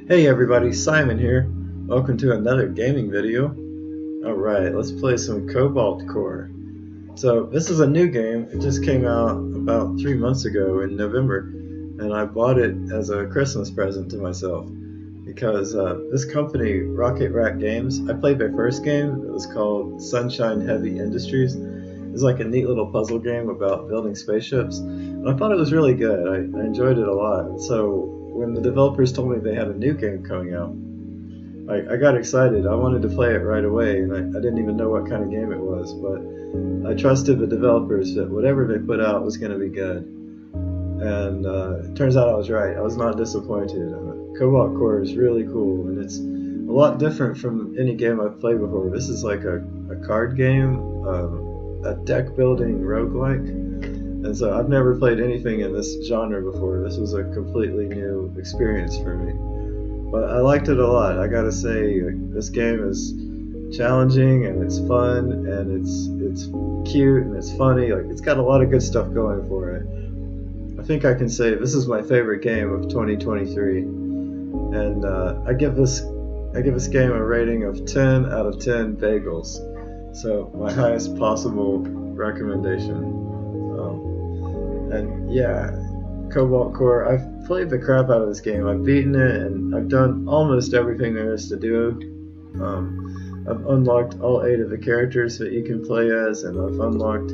Hey everybody, Simon here. Welcome to another gaming video. Alright, let's play some Cobalt Core. So this is a new game. It just came out about 3 months ago in November, and I bought it as a Christmas present to myself because this company, Rocket Rat Games, I played their first game. It was called Sunshine Heavy Industries. It was like a neat little puzzle game about building spaceships, and I thought it was really good. I enjoyed it a lot. So when the developers told me they had a new game coming out, I got excited. I wanted to play it right away, and I didn't even know what kind of game it was, but I trusted the developers that whatever they put out was going to be good. And it turns out I was right. I was not disappointed. Cobalt Core is really cool, and it's a lot different from any game I've played before. This is like a card game, a deck building roguelike. And so I've never played anything in this genre before. This was a completely new experience for me. But I liked it a lot. I gotta say, this game is challenging and it's fun and it's cute and it's funny. Like, it's got a lot of good stuff going for it. I think I can say this is my favorite game of 2023. And I give this game a rating of 10 out of 10 bagels. So my highest possible recommendation. And yeah, Cobalt Core, I've played the crap out of this game. I've beaten it, and I've done almost everything there is to do. I've unlocked all 8 of the characters that you can play as, and I've unlocked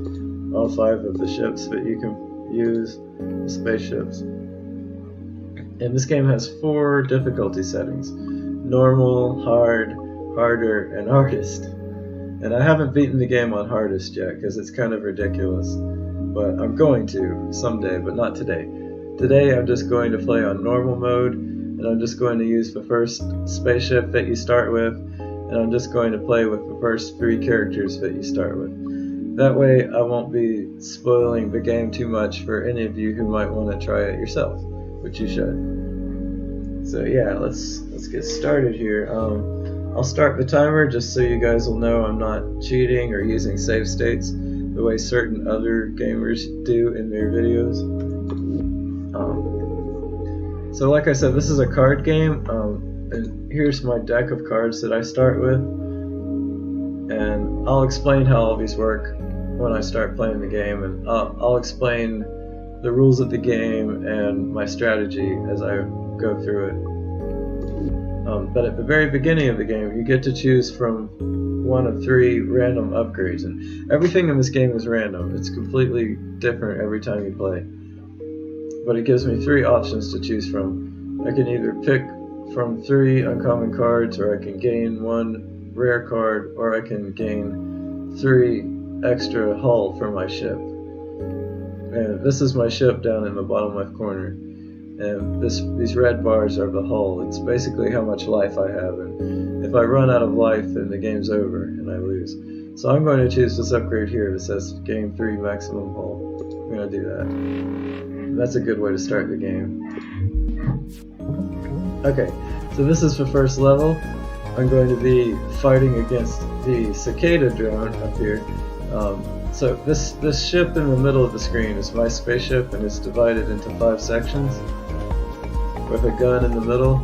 all 5 of the ships that you can use, the spaceships. And this game has 4 difficulty settings: normal, hard, harder, and hardest. And I haven't beaten the game on hardest yet, because it's kind of ridiculous. But I'm going to someday, but not today. Today I'm just going to play on normal mode, and I'm just going to use the first spaceship that you start with, and I'm just going to play with the first 3 characters that you start with. That way I won't be spoiling the game too much for any of you who might want to try it yourself, which you should. So yeah, let's get started here. I'll start the timer just so you guys will know I'm not cheating or using save states the way certain other gamers do in their videos. So like I said, this is a card game, and here's my deck of cards that I start with, and I'll explain how all these work when I start playing the game, and I'll explain the rules of the game and my strategy as I go through it. But at the very beginning of the game, you get to choose from one of 3 random upgrades, and everything in this game is random. It's completely different every time you play. But it gives me 3 options to choose from. I can either pick from 3 uncommon cards, or I can gain 1 rare card, or I can gain 3 extra hull for my ship. And this is my ship down in the bottom left corner. And these red bars are the hull. It's basically how much life I have, and if I run out of life, then the game's over and I lose. So I'm going to choose this upgrade here that says gain 3 maximum hull. I'm going to do that. And that's a good way to start the game. Okay, so this is the first level. I'm going to be fighting against the cicada drone up here. So this ship in the middle of the screen is my spaceship, and it's divided into 5 sections with a gun in the middle.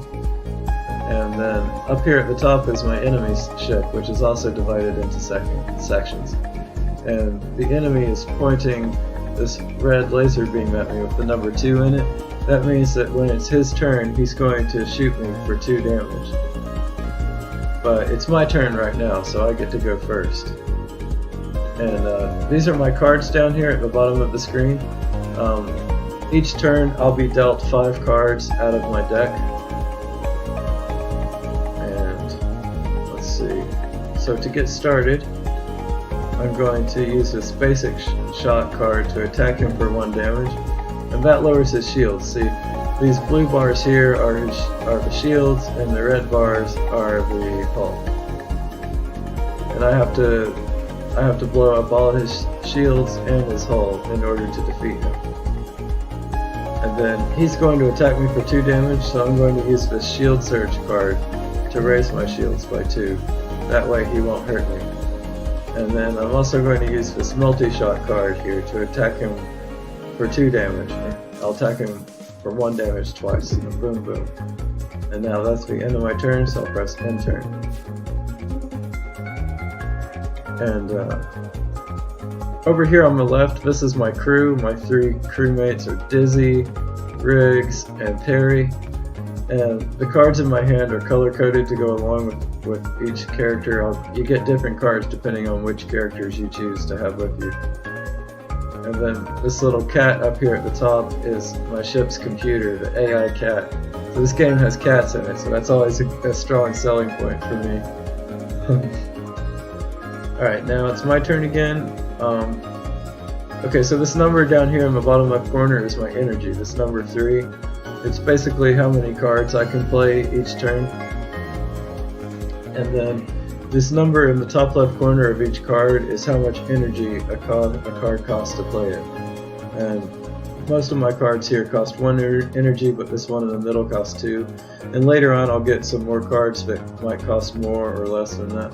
And then up here at the top is my enemy's ship, which is also divided into sections. And the enemy is pointing this red laser beam at me with the number 2 in it. That means that when it's his turn, he's going to shoot me for 2 damage. But it's my turn right now, so I get to go first. And these are my cards down here at the bottom of the screen. Each turn I'll be dealt 5 cards out of my deck. And let's see. So to get started, I'm going to use this basic shot card to attack him for 1 damage. And that lowers his shield. See, these blue bars here are the shields, and the red bars are the hull. And I have to blow up all his shields and his hull in order to defeat him. And then he's going to attack me for 2 damage, so I'm going to use this shield surge card to raise my shields by 2. That way he won't hurt me. And then I'm also going to use this multi-shot card here to attack him for 2 damage. I'll attack him for 1 damage twice. And boom boom. And now that's the end of my turn, so I'll press end turn. And over here on the left, this is my crew. My 3 crewmates are Dizzy, Riggs, and Terry. And the cards in my hand are color-coded to go along with each character. You get different cards depending on which characters you choose to have with you. And then this little cat up here at the top is my ship's computer, the AI cat. So this game has cats in it, so that's always a strong selling point for me. Alright, now it's my turn again. Okay, so this number down here in the bottom left corner is my energy, this number 3. It's basically how many cards I can play each turn. And then this number in the top left corner of each card is how much energy a card costs to play it. And most of my cards here cost 1 energy, but this one in the middle costs 2. And later on I'll get some more cards that might cost more or less than that.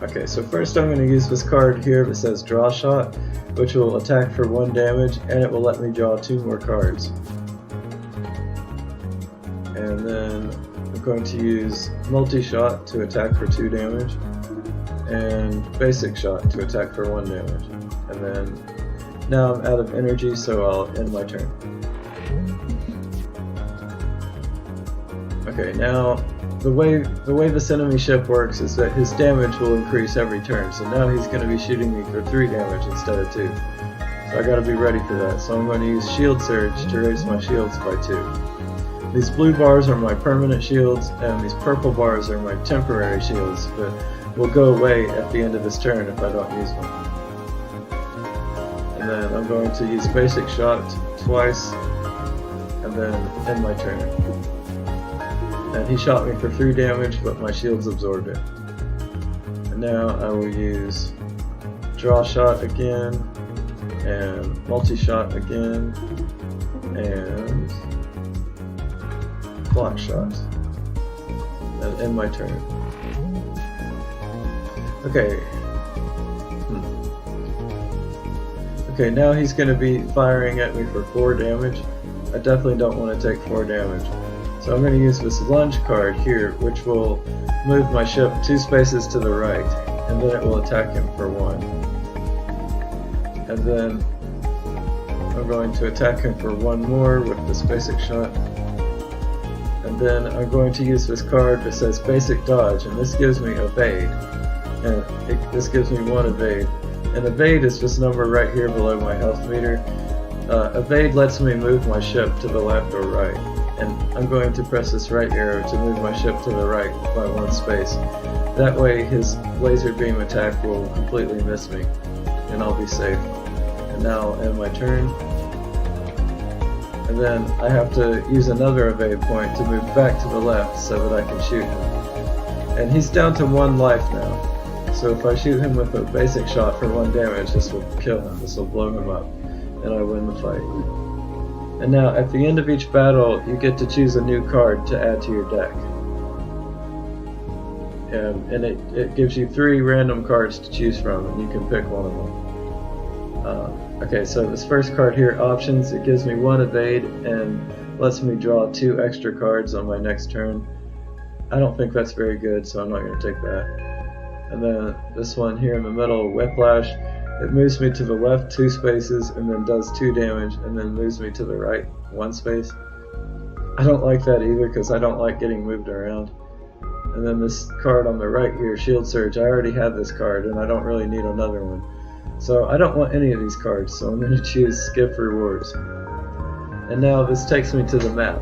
Okay, so first I'm going to use this card here that says Draw Shot, which will attack for 1 damage, and it will let me draw 2 more cards. And then I'm going to use Multi-Shot to attack for 2 damage, and Basic Shot to attack for 1 damage. And then now I'm out of energy, so I'll end my turn. Okay, now the way this enemy ship works is that his damage will increase every turn. So now he's going to be shooting me for 3 damage instead of 2. So I got to be ready for that. So I'm going to use Shield Surge to raise my shields by 2. These blue bars are my permanent shields, and these purple bars are my temporary shields that will go away at the end of this turn if I don't use them. And then I'm going to use Basic Shot twice, and then end my turn. And he shot me for 3 damage, but my shields absorbed it. And now I will use Draw Shot again, and Multi-Shot again, and Block Shot. And end my turn. Okay. Okay, now he's going to be firing at me for 4 damage. I definitely don't want to take 4 damage. So I'm going to use this lunge card here, which will move my ship 2 spaces to the right, and then it will attack him for 1. And then I'm going to attack him for 1 more with this Basic Shot. And then I'm going to use this card that says Basic Dodge, and this gives me Evade. And this gives me 1 Evade. And Evade is this number right here below my health meter. Evade lets me move my ship to the left or right. And I'm going to press this right arrow to move my ship to the right by 1 space. That way his laser beam attack will completely miss me, and I'll be safe. And now I'll end my turn. And then I have to use another evade point to move back to the left so that I can shoot him. And he's down to 1 life now. So if I shoot him with a Basic Shot for 1 damage, this will kill him, this will blow him up, and I win the fight. And now, at the end of each battle, you get to choose a new card to add to your deck. And it gives you 3 random cards to choose from, and you can pick one of them. Okay, so this first card here, Options, it gives me 1 evade and lets me draw 2 extra cards on my next turn. I don't think that's very good, so I'm not going to take that. And then this one here in the middle, Whiplash, it moves me to the left 2 spaces and then does 2 damage, and then moves me to the right 1 space. I don't like that either because I don't like getting moved around. And then this card on the right here, Shield Surge, I already have this card and I don't really need another one. So I don't want any of these cards, so I'm going to choose Skip Rewards. And now this takes me to the map.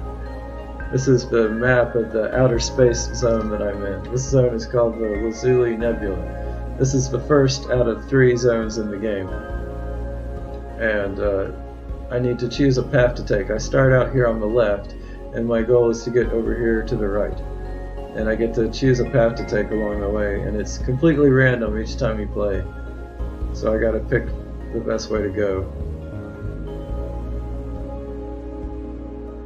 This is the map of the outer space zone that I'm in. This zone is called the Lazuli Nebula. This is the first out of 3 zones in the game. And I need to choose a path to take. I start out here on the left, and my goal is to get over here to the right. And I get to choose a path to take along the way, and it's completely random each time you play. So I gotta pick the best way to go.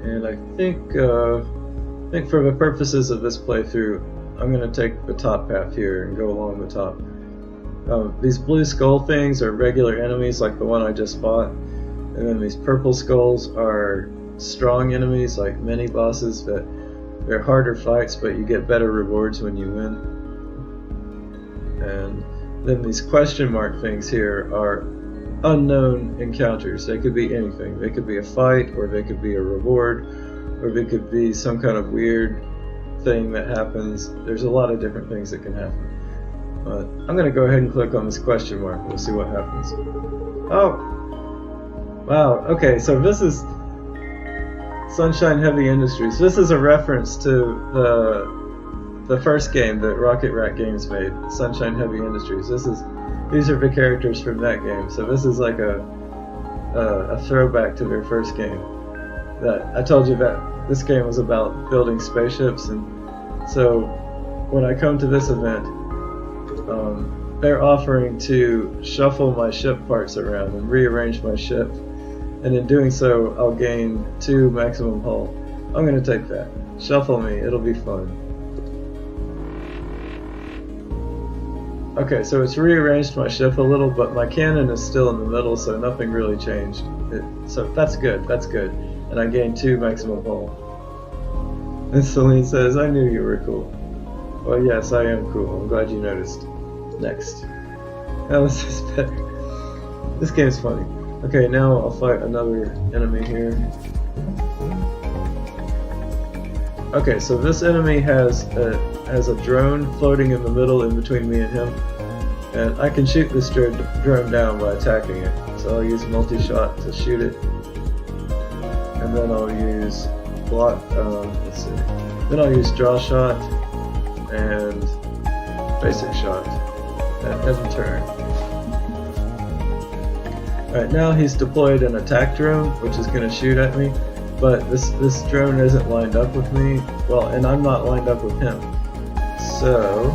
And I think for the purposes of this playthrough, I'm gonna take the top path here and go along the top. These blue skull things are regular enemies like the one I just fought, and then these purple skulls are strong enemies like mini bosses, but they're harder fights, but you get better rewards when you win. And then these question mark things here are unknown encounters. They could be anything. They could be a fight, or they could be a reward, or they could be some kind of weird thing that happens. There's a lot of different things that can happen. But I'm going to go ahead and click on this question mark. We'll see what happens. Oh! Wow, okay, so this is Sunshine Heavy Industries. This is a reference to the first game that Rocket Rat Games made, Sunshine Heavy Industries. These are the characters from that game. So this is like a throwback to their first game. That I told you that this game was about building spaceships, and so when I come to this event, they're offering to shuffle my ship parts around and rearrange my ship, and in doing so I'll gain 2 maximum hull. I'm gonna take that. Shuffle me, it'll be fun. Okay, so it's rearranged my ship a little, but my cannon is still in the middle, so nothing really changed. So that's good, and I gained 2 maximum hull. And Celine says, I knew you were cool. Well, yes, I am cool. I'm glad you noticed. Next. Now this is better. This game's funny. Okay, now I'll fight another enemy here. Okay, so this enemy has a drone floating in the middle in between me and him. And I can shoot this drone down by attacking it. So I'll use multi-shot to shoot it. And then I'll use let's see. Then I'll use draw shot and basic shot at every turn. Alright, now he's deployed an attack drone, which is going to shoot at me, but this drone isn't lined up with me, well, and I'm not lined up with him. So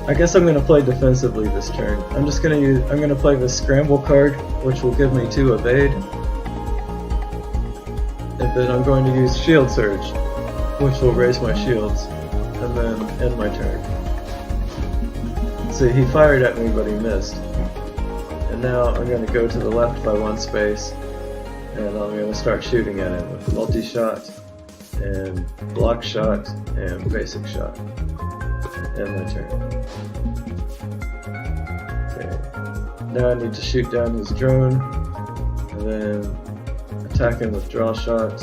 I guess I'm going to play defensively this turn. I'm going to play the scramble card, which will give me 2 evade. And then I'm going to use shield surge, which will raise my shields, and then end my turn. See, he fired at me, but he missed. And now I'm going to go to the left by 1 space, and I'm going to start shooting at him with multi-shot, and block shot, and basic shot. End my turn. Okay. Now I need to shoot down his drone, and then attack him with draw shot,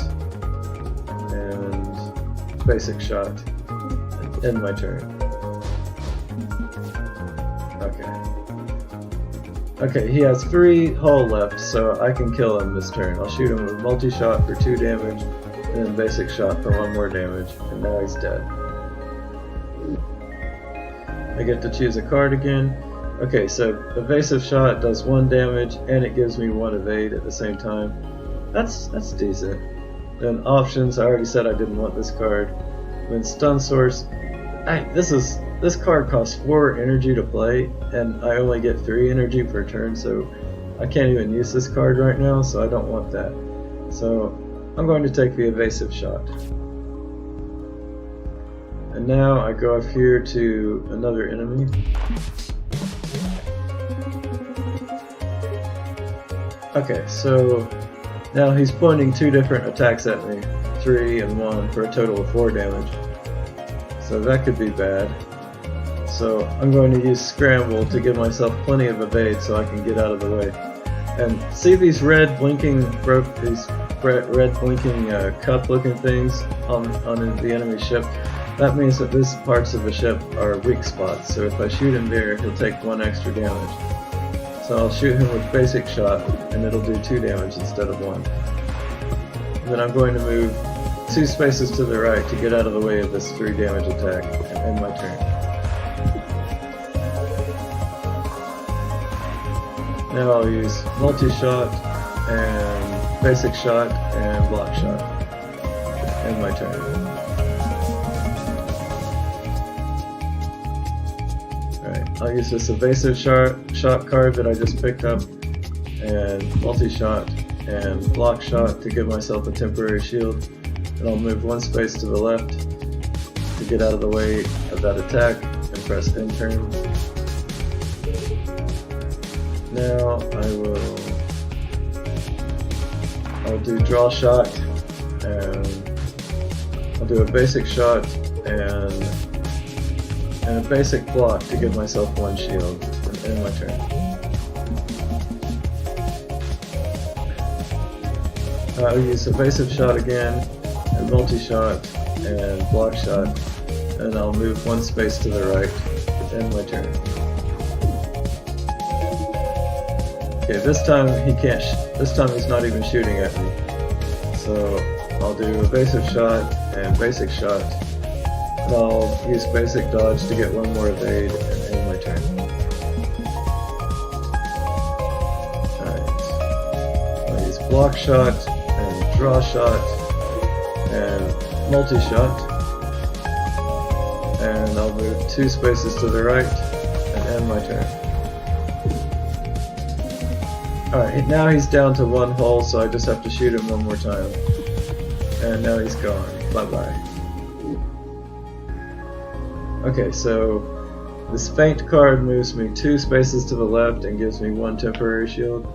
and basic shot, and end my turn. Okay, he has 3 hull left, so I can kill him this turn. I'll shoot him with multi-shot for 2 damage, and then basic shot for 1 more damage, and now he's dead. I get to choose a card again. Okay, so evasive shot does 1 damage, and it gives me 1 evade at the same time. That's decent. Then options, I already said I didn't want this card. Then stun source, this card costs 4 energy to play, and I only get 3 energy per turn, so I can't even use this card right now, so I don't want that. So I'm going to take the evasive shot. And now I go up here to another enemy. Okay, so now he's pointing 2 different attacks at me, 3 and 1, for a total of 4 damage. So that could be bad. So I'm going to use Scramble to give myself plenty of evade so I can get out of the way. And see these red blinking cup looking things on the enemy ship? That means that these parts of the ship are weak spots, so if I shoot him there, he'll take 1 extra damage. So I'll shoot him with basic shot, and it'll do 2 damage instead of 1. And then I'm going to move 2 spaces to the right to get out of the way of this 3 damage attack, and end my turn. Now I'll use multi-shot, and basic shot, and block shot. End my turn. Alright, I'll use this evasive shot card that I just picked up, and multi-shot, and block shot to give myself a temporary shield. And I'll move 1 space to the left to get out of the way of that attack, and press end turn. Now I will I'll do draw shot, and I'll do a basic shot and a basic block to give myself one shield and end my turn. I'll use evasive shot again, and multi-shot, and block shot, and I'll move one space to the right and end my turn. Okay, this time he can't. This time he's not even shooting at me. So I'll do evasive shot and basic shot, and I'll use basic dodge to get one more evade and end my turn. Alright. I'll use block shot and draw shot and multi-shot, and I'll move two spaces to the right and end my turn. Alright, now he's down to one hull, so I just have to shoot him one more time. And now he's gone. Bye-bye. Okay, so this feint card moves me two spaces to the left and gives me one temporary shield.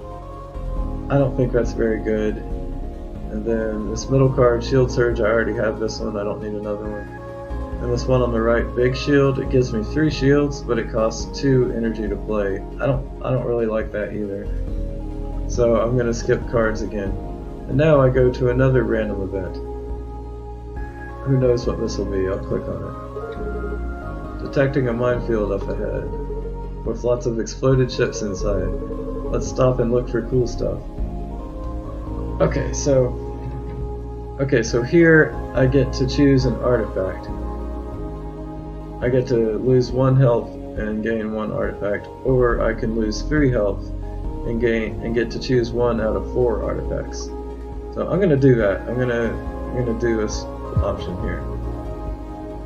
I don't think that's very good. And then this middle card, Shield Surge, I already have this one, I don't need another one. And this one on the right, Big Shield, it gives me 3 shields, but it costs 2 energy to play. I don't really like that either. So I'm going to skip cards again. And now I go to another random event. Who knows what this will be? I'll click on it. Detecting a minefield up ahead, with lots of exploded ships inside. Let's stop and look for cool stuff. Okay, so here I get to choose an artifact. I get to lose 1 health and gain 1 artifact, or I can lose 3 health and get to choose 1 out of 4 artifacts. So I'm gonna do that. I'm gonna do this option here.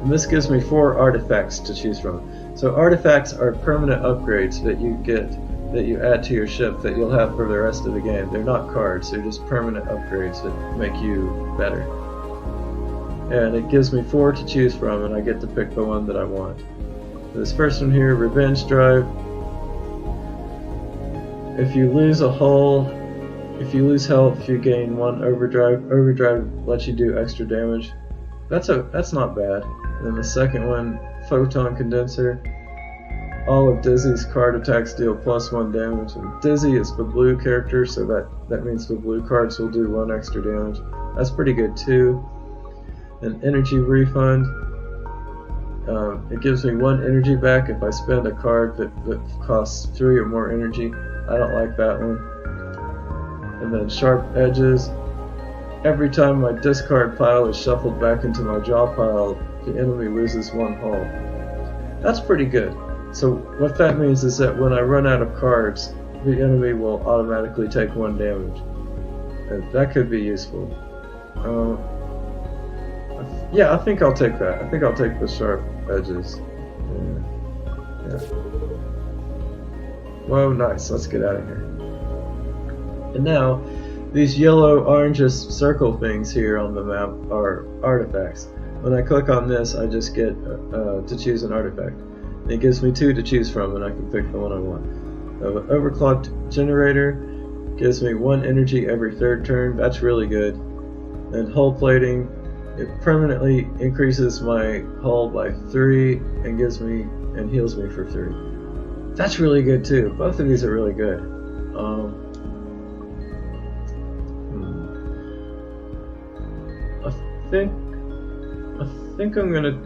And this gives me 4 artifacts to choose from. So artifacts are permanent upgrades that you get, that you add to your ship that you'll have for the rest of the game. They're not cards, they're just permanent upgrades that make you better. And it gives me 4 to choose from, and I get to pick the one that I want. This first one here, Revenge Drive. If you lose a hull, if you lose health, you gain 1 overdrive. Overdrive lets you do extra damage. That's not bad. And then the second one, Photon Condenser. All of Dizzy's card attacks deal +1 damage. And Dizzy is the blue character, so that means the blue cards will do 1 extra damage. That's pretty good too. An Energy Refund. It gives me 1 energy back if I spend a card that costs 3 or more energy. I don't like that one. And then Sharp Edges. Every time my discard pile is shuffled back into my draw pile, the enemy loses 1 hull. That's pretty good. So what that means is that when I run out of cards, the enemy will automatically take 1 damage. And that could be useful. Yeah, I think I'll take that. I think I'll take the Sharp Edges. Yeah. Whoa, nice. Let's get out of here. And now, these yellow orangish circle things here on the map are artifacts. When I click on this, I just get to choose an artifact. And it gives me 2 to choose from, and I can pick the one I want. Overclocked Generator gives me 1 energy every 3rd turn. That's really good. And Hull Plating, it permanently increases my hull by 3 and heals me for 3. That's really good too. Both of these are really good. I think I'm gonna.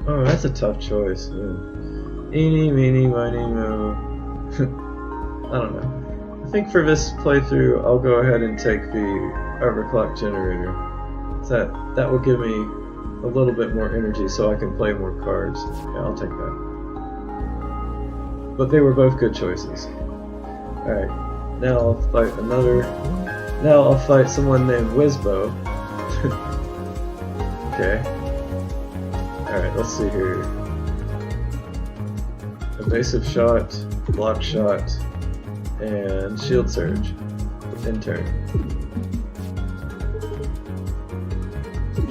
Oh, that's a tough choice. Eeny, meeny, miny, mo. I don't know. I think for this playthrough, I'll go ahead and take the Overclock Generator. That will give me a little bit more energy, so I can play more cards. Yeah, I'll take that. But they were both good choices. Alright, now I'll fight Now I'll fight someone named Wizbo. Okay. Alright, let's see here. Evasive shot, block shot, and shield surge. In turn.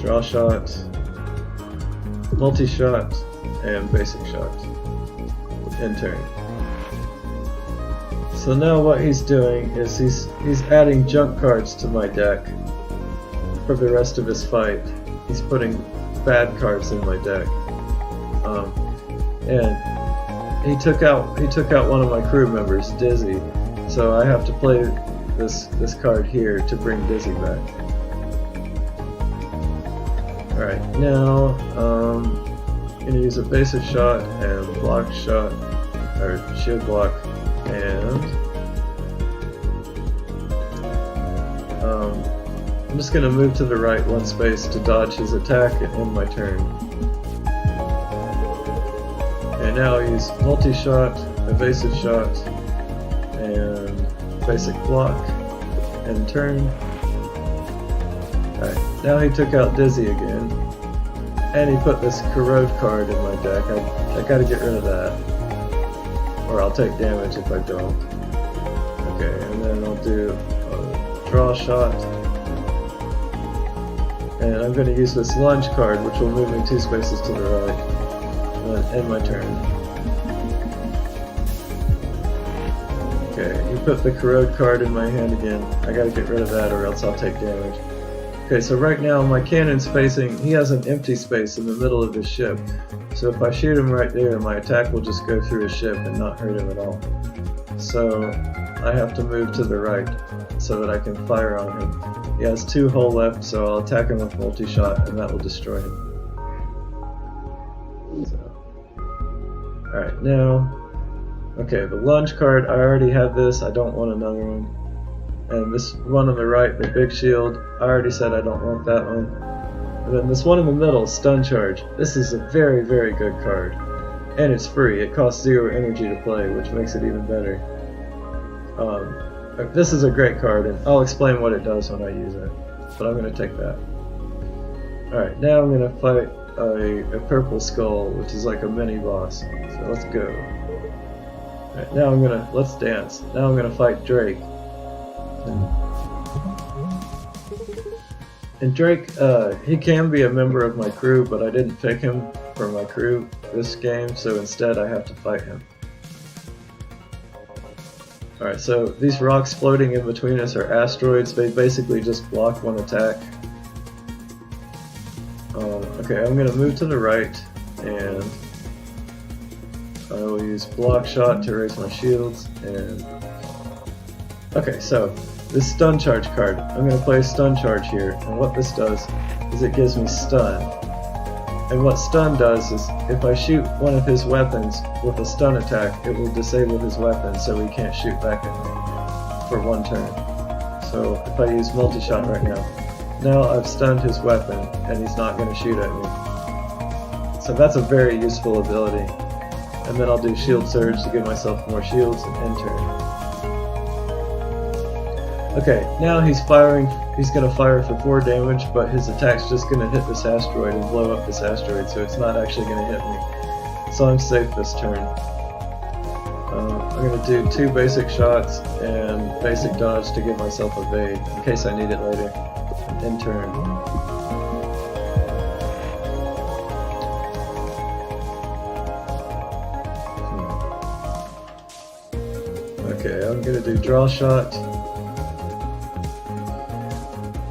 Draw shot, multi-shot, and basic shot. In turn. So now what he's doing is he's adding junk cards to my deck for the rest of his fight. He's putting bad cards in my deck, and he took out one of my crew members, Dizzy. So I have to play this card here to bring Dizzy back. All right, now I'm gonna use a basic shot and block shot or shield block. And I'm just going to move to the right one space to dodge his attack and end my turn. And now I'll use multi-shot, evasive shot, and basic block, and turn. Alright, now he took out Dizzy again, and he put this corrode card in my deck. I gotta get rid of that, or I'll take damage if I don't. Okay, and then I'll do a draw shot. And I'm going to use this lunge card, which will move me 2 spaces to the right, and then end my turn. Okay, you put the corrode card in my hand again. I gotta get rid of that or else I'll take damage. Okay, so right now my cannon's facing, he has an empty space in the middle of his ship. So if I shoot him right there, my attack will just go through his ship and not hurt him at all. So I have to move to the right so that I can fire on him. He has 2 hull left, so I'll attack him with multi-shot and that will destroy him. Alright, now, okay, the lunge card, I already have this, I don't want another one. And this one on the right, the big shield, I already said I don't want that one. And then this one in the middle, stun charge. This is a very, very good card. And it's free, it costs 0 energy to play, which makes it even better. This is a great card, and I'll explain what it does when I use it. But I'm going to take that. Alright, now I'm going to fight a purple skull, which is like a mini boss. So let's go. Alright, now let's dance. Now I'm going to fight Drake. And Drake, he can be a member of my crew, but I didn't pick him for my crew this game, so instead I have to fight him. Alright, so these rocks floating in between us are asteroids. They basically just block one attack. Okay, I'm going to move to the right, and I will use block shot to raise my shields, and... Okay, so this stun charge card, I'm going to play stun charge here, and what this does is it gives me stun. And what stun does is, if I shoot one of his weapons with a stun attack, it will disable his weapon so he can't shoot back at me for 1 turn. So if I use multi-shot right now I've stunned his weapon, and he's not going to shoot at me. So that's a very useful ability. And then I'll do shield surge to give myself more shields and end turn. Okay, now he's going to fire for 4 damage, but his attack's just going to hit this asteroid and blow up this asteroid, so it's not actually going to hit me. So I'm safe this turn. I'm going to do 2 basic shots and basic dodge to give myself evade, in case I need it later. End turn. Okay, I'm going to do draw shot.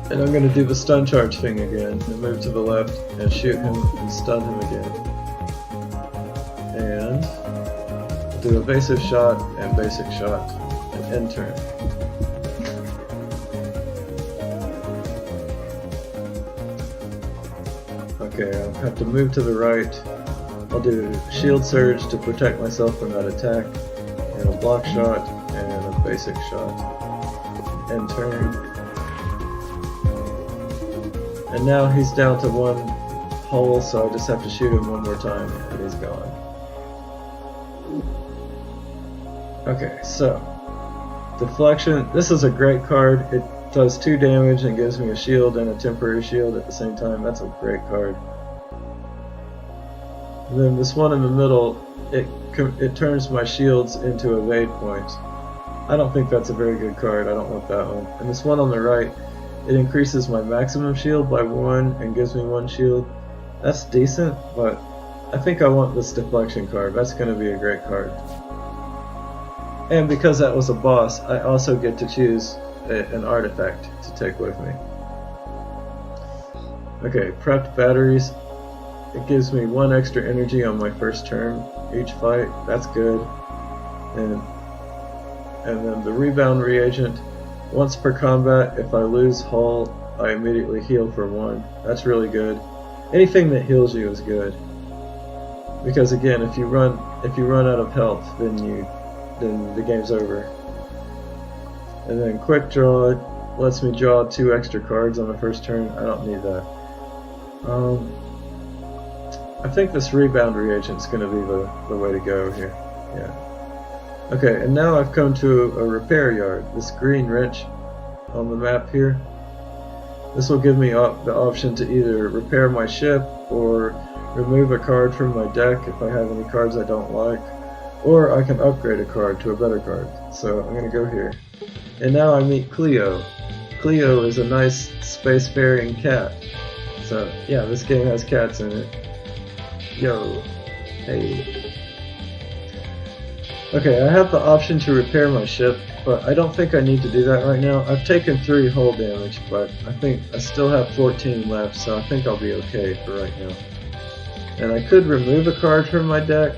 And I'm going to do the stun charge thing again, and move to the left, and shoot him, and stun him again. And do evasive shot, and basic shot, and end turn. Okay, I'll have to move to the right. I'll do shield surge to protect myself from that attack, and a block shot, and a basic shot. End turn. And now he's down to 1 hole, so I just have to shoot him 1 more time, and he's gone. Okay, so deflection. This is a great card. It does 2 damage and gives me a shield and a temporary shield at the same time. That's a great card. And then this one in the middle, it turns my shields into evade points. I don't think that's a very good card. I don't want that one. And this one on the right, it increases my maximum shield by 1 and gives me 1 shield. That's decent, but I think I want this deflection card. That's going to be a great card. And because that was a boss, I also get to choose an artifact to take with me. Okay, prepped batteries. It gives me 1 extra energy on my first turn each fight. That's good. And then the rebound reagent. Once per combat, if I lose hull, I immediately heal for 1. That's really good. Anything that heals you is good. Because again, if you run out of health, then the game's over. And then quick draw lets me draw 2 extra cards on the first turn. I don't need that. I think this rebound reagent is going to be the way to go here. Yeah. Okay, and now I've come to a repair yard. This green wrench on the map here. This will give me the option to either repair my ship or remove a card from my deck if I have any cards I don't like, or I can upgrade a card to a better card. So I'm going to go here. And now I meet Cleo. Cleo is a nice spacefaring cat. So yeah, this game has cats in it. Yo. Hey. Okay, I have the option to repair my ship, but I don't think I need to do that right now. I've taken 3 hull damage, but I think I still have 14 left, so I think I'll be okay for right now. And I could remove a card from my deck,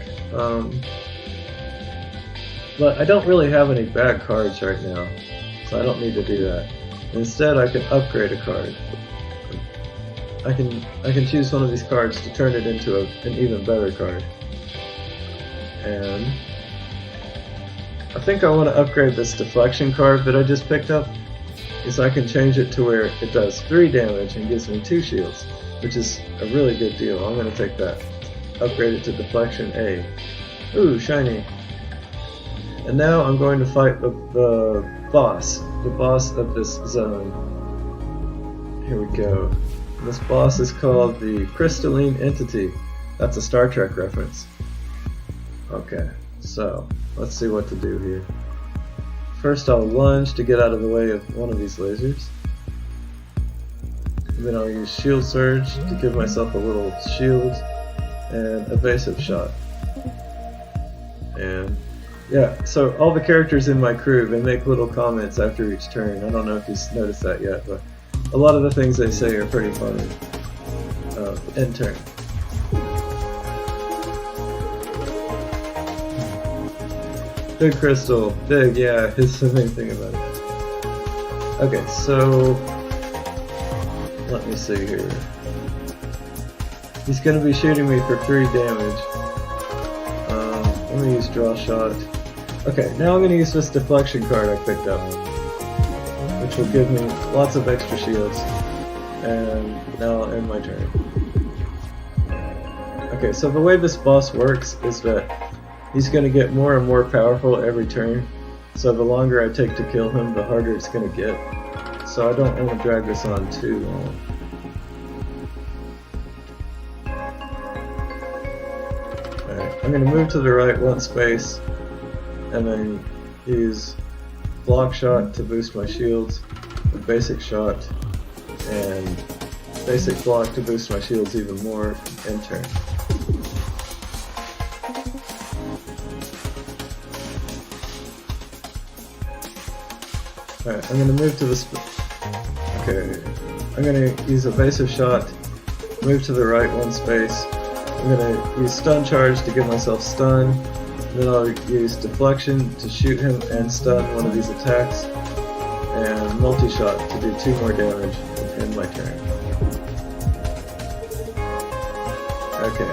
but I don't really have any bad cards right now, so I don't need to do that. Instead, I can upgrade a card. I can choose one of these cards to turn it into an even better card. And I think I want to upgrade this deflection card that I just picked up, because I can change it to where it does 3 damage and gives me 2 shields, which is a really good deal. I'm going to take that. Upgrade it to deflection A. Ooh, shiny. And now I'm going to fight the boss of this zone. Here we go. This boss is called the Crystalline Entity. That's a Star Trek reference. Okay, so let's see what to do here. First I'll lunge to get out of the way of one of these lasers. And then I'll use Shield Surge to give myself a little shield and Evasive Shot. And yeah, so all the characters in my crew, they make little comments after each turn. I don't know if you've noticed that yet, but a lot of the things they say are pretty funny. End turn. Big crystal. Big, yeah, it's the main thing about it. Okay, so let me see here. He's going to be shooting me for 3 damage. Let me use Draw Shot. Okay, now I'm going to use this deflection card I picked up, which will give me lots of extra shields. And now I'll end my turn. Okay, so the way this boss works is that he's going to get more and more powerful every turn. So the longer I take to kill him, the harder it's going to get. So I don't want to drag this on too long. Alright, I'm going to move to the right 1 space, and then use Block Shot to boost my shields, a Basic Shot, and Basic Block to boost my shields even more, end turn. Alright, I'm going to move to the okay, I'm going to use Evasive Shot, move to the right 1 space. I'm going to use Stun Charge to give myself stun. Then I'll use Deflection to shoot him and stun one of these attacks. And Multi-Shot to do 2 more damage and end my turn. Okay.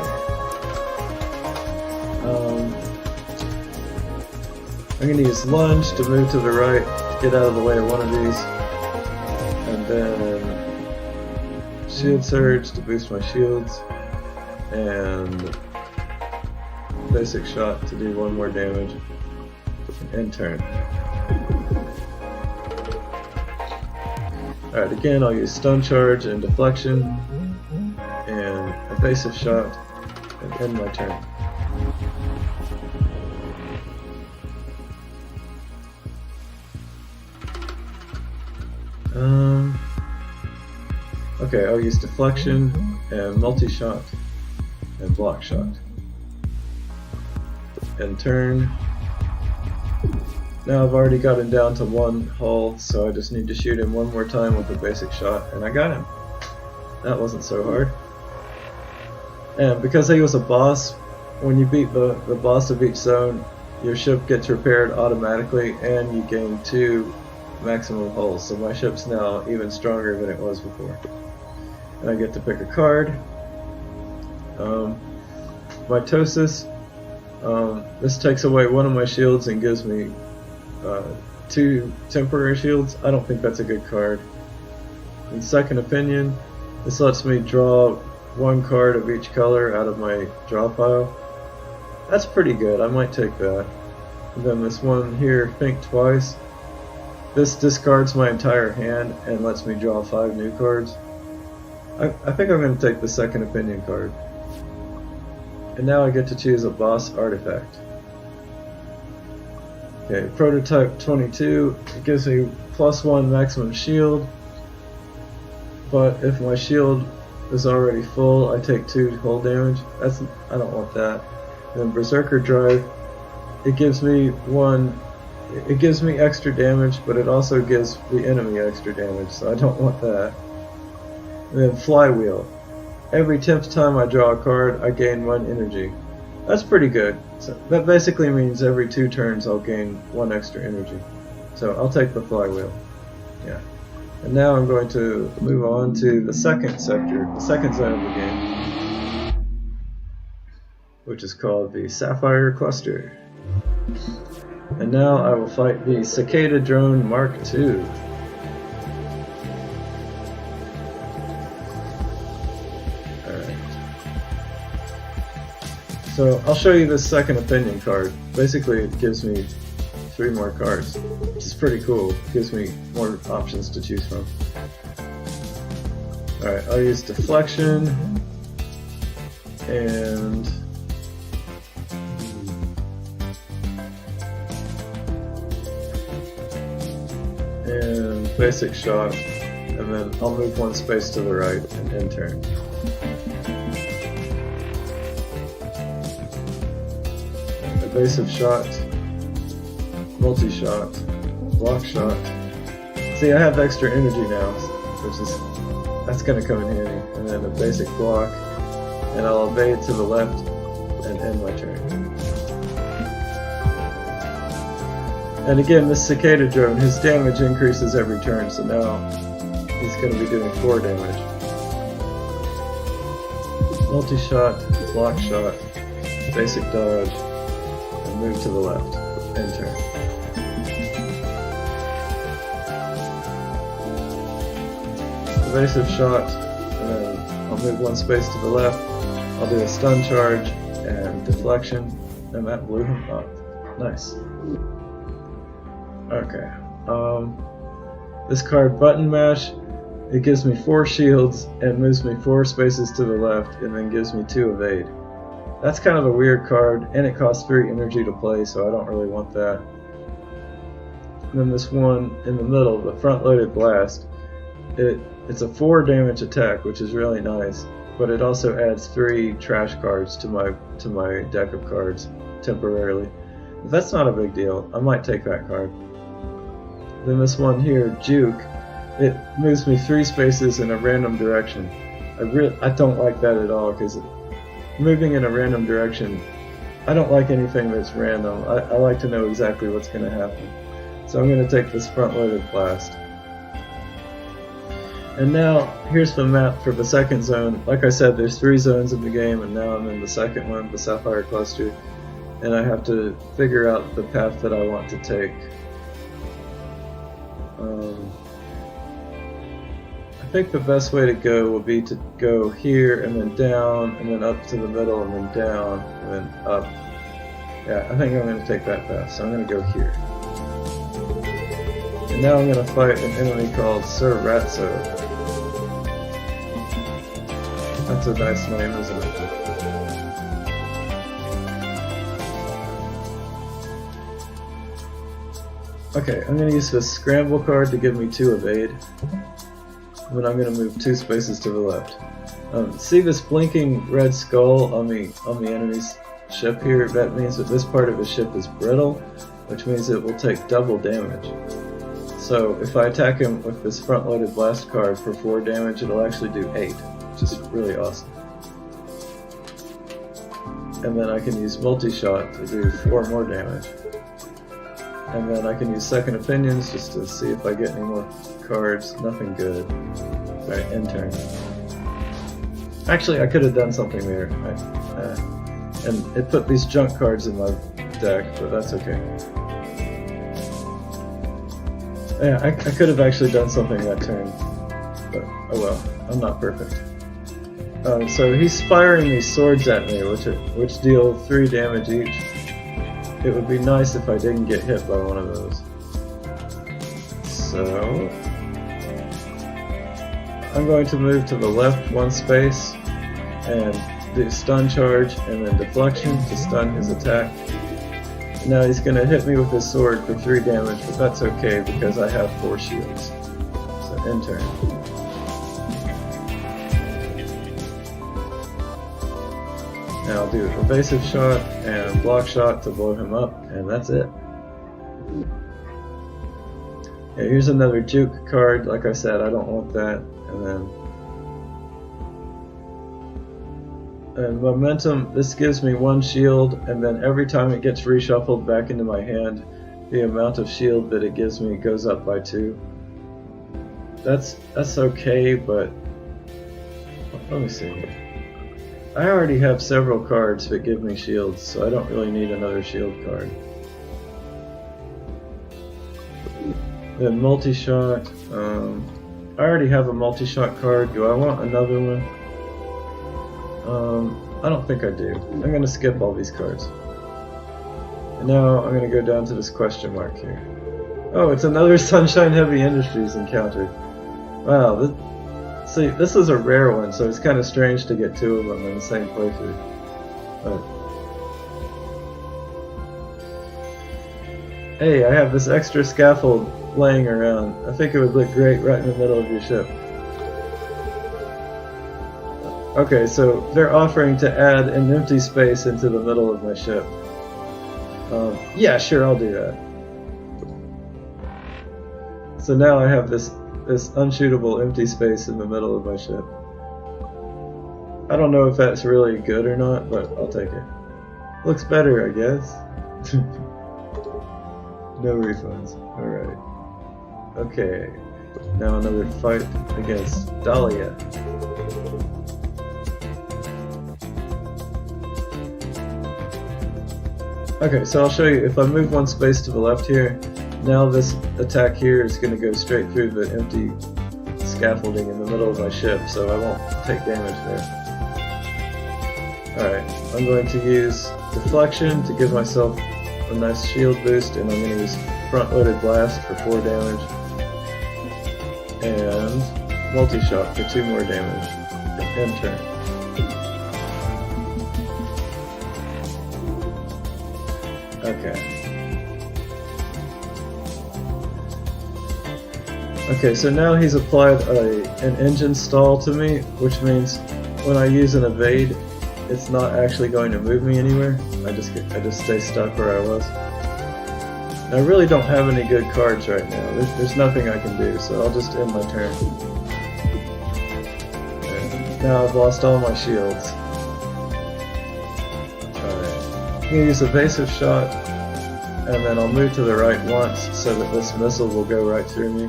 I'm going to use Lunge to move to the right, get out of the way of one of these. And then Shield Surge to boost my shields. And Basic Shot to do 1 more damage and end turn. Alright, again I'll use Stun Charge and Deflection and Evasive Shot and end my turn. Okay, I'll use Deflection and Multi-Shot and Block Shot. End turn. Now I've already got him down to one hull, so I just need to shoot him one more time with a basic shot, and I got him. That wasn't so hard. And because he was a boss, when you beat the boss of each zone, your ship gets repaired automatically and you gain 2 maximum hulls. So my ship's now even stronger than it was before. And I get to pick a card. Mitosis. This takes away one of my shields and gives me 2 temporary shields. I don't think that's a good card. And Second Opinion. This lets me draw 1 card of each color out of my draw pile. That's pretty good, I might take that. And then this one here, Think Twice. This discards my entire hand and lets me draw 5 new cards. I think I'm going to take the Second Opinion card. And now I get to choose a boss artifact. Okay, Prototype 22. It gives me +1 maximum shield. But if my shield is already full, I take 2 hull damage. I don't want that. And then Berserker Drive, it gives me extra damage, but it also gives the enemy extra damage, so I don't want that. And then Flywheel. Every 10th time I draw a card, I gain 1 energy. That's pretty good. So that basically means every 2 turns I'll gain 1 extra energy. So I'll take the Flywheel. Yeah. And now I'm going to move on to the second sector, the second zone of the game, which is called the Sapphire Cluster. And now I will fight the Cicada Drone Mark II. Alright. So I'll show you this Second Opinion card. Basically it gives me 3 more cards, which is pretty cool. It gives me more options to choose from. Alright, I'll use Deflection and Basic Shot, and then I'll move 1 space to the right and end turn. Evasive Shot, Multi-Shot, Block Shot. See, I have extra energy now, that's going to come in handy. And then a basic block, and I'll evade to the left and end my turn. And again, this Cicada Drone, his damage increases every turn, so now he's going to be doing 4 damage. Multi-Shot, Block Shot, Basic Dodge, and move to the left. End turn. Evasive Shot, and then I'll move 1 space to the left. I'll do a Stun Charge and Deflection, and that blew him up. Nice. Okay. This card, Button Mash, it gives me 4 shields and moves me 4 spaces to the left, and then gives me 2 evade. That's kind of a weird card, and it costs 3 energy to play, so I don't really want that. And then this one in the middle, the Front-Loaded Blast, it's a 4 damage attack, which is really nice, but it also adds 3 trash cards to my deck of cards temporarily. But that's not a big deal. I might take that card. Then this one here, Juke, it moves me 3 spaces in a random direction. I don't like that at all, because moving in a random direction, I don't like anything that's random. I like to know exactly what's going to happen. So I'm going to take this Front-Loaded Blast. And now, here's the map for the second zone. Like I said, there's 3 zones in the game, and now I'm in the second one, the Sapphire Cluster. And I have to figure out the path that I want to take. I think the best way to go will be to go here and then down and then up to the middle and then down and then up. Yeah, I think I'm going to take that path, so I'm going to go here. And now I'm going to fight an enemy called Sir Ratso. That's a nice name, isn't it? Okay, I'm going to use this Scramble card to give me 2 evade. And then I'm going to move 2 spaces to the left. See this blinking red skull on the enemy's ship here? That means that this part of his ship is brittle, which means it will take double damage. So if I attack him with this front-loaded blast card for 4 damage, it'll actually do 8, which is really awesome. And then I can use multi-shot to do 4 more damage. And then I can use second opinions just to see if I get any more cards. Nothing good. Alright, end turn. Actually, I could have done something there. And it put these junk cards in my deck, but that's okay. Yeah, I could have actually done something that turn, but oh well, I'm not perfect. So he's firing these swords at me, which deal 3 damage each. It would be nice if I didn't get hit by one of those. So I'm going to move to the left 1 space and do stun charge and then deflection to stun his attack. Now he's going to hit me with his sword for 3 damage, but that's okay because I have 4 shields. So end turn. Now I'll do evasive shot and block shot to blow him up, and that's it. Yeah, here's another juke card. Like I said, I don't want that. And momentum, this gives me 1 shield, and then every time it gets reshuffled back into my hand, the amount of shield that it gives me goes up by 2. That's okay, but let me see. I already have several cards that give me shields, so I don't really need another shield card. Then multi-shot. I already have a multi-shot card. Do I want another one? I don't think I do. I'm going to skip all these cards. And now I'm going to go down to this question mark here. Oh, it's another Sunshine Heavy Industries encounter. Wow, see, this is a rare one, so it's kind of strange to get 2 of them in the same playthrough. But hey, I have this extra scaffold laying around. I think it would look great right in the middle of your ship. Okay, so they're offering to add an empty space into the middle of my ship. Yeah, sure, I'll do that. So now I have this unshootable empty space in the middle of my ship. I don't know if that's really good or not, but I'll take it. Looks better, I guess. No refunds. Alright. Okay. Now another fight against Dahlia. Okay, so I'll show you. If I move 1 space to the left here, now this attack here is going to go straight through the empty scaffolding in the middle of my ship, so I won't take damage there. Alright, I'm going to use deflection to give myself a nice shield boost, and I'm going to use front-loaded blast for 4 damage, and multi-shot for 2 more damage. End turn. Okay. Okay, so now he's applied an engine stall to me, which means when I use an evade, it's not actually going to move me anywhere. I just stay stuck where I was. And I really don't have any good cards right now. There's nothing I can do, so I'll just end my turn. And now I've lost all my shields. I'm going to use evasive shot, and then I'll move to the right once so that this missile will go right through me.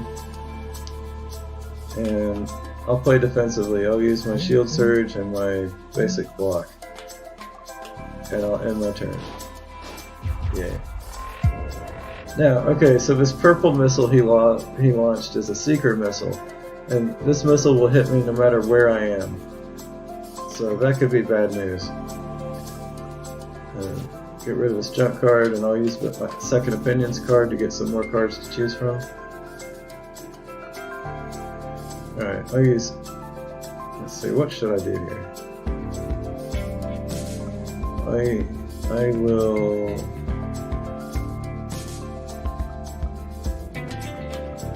And I'll play defensively. I'll use my shield surge and my basic block. And I'll end my turn. Yay. Now, okay, so this purple missile he launched is a seeker missile. And this missile will hit me no matter where I am. So that could be bad news. Get rid of this junk card, and I'll use my second opinions card to get some more cards to choose from. Alright, I'll use... Let's see, what should I do here? I will...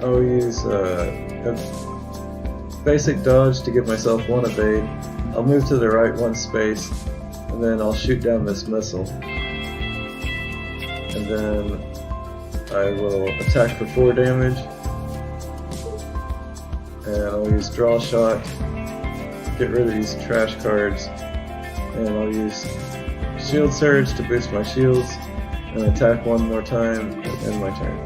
I'll use a basic dodge to give myself 1 evade. I'll move to the right 1 space, and then I'll shoot down this missile. And then I will attack for 4 damage, and I'll use draw shot, get rid of these trash cards, and I'll use shield surge to boost my shields, and attack one more time and end my turn.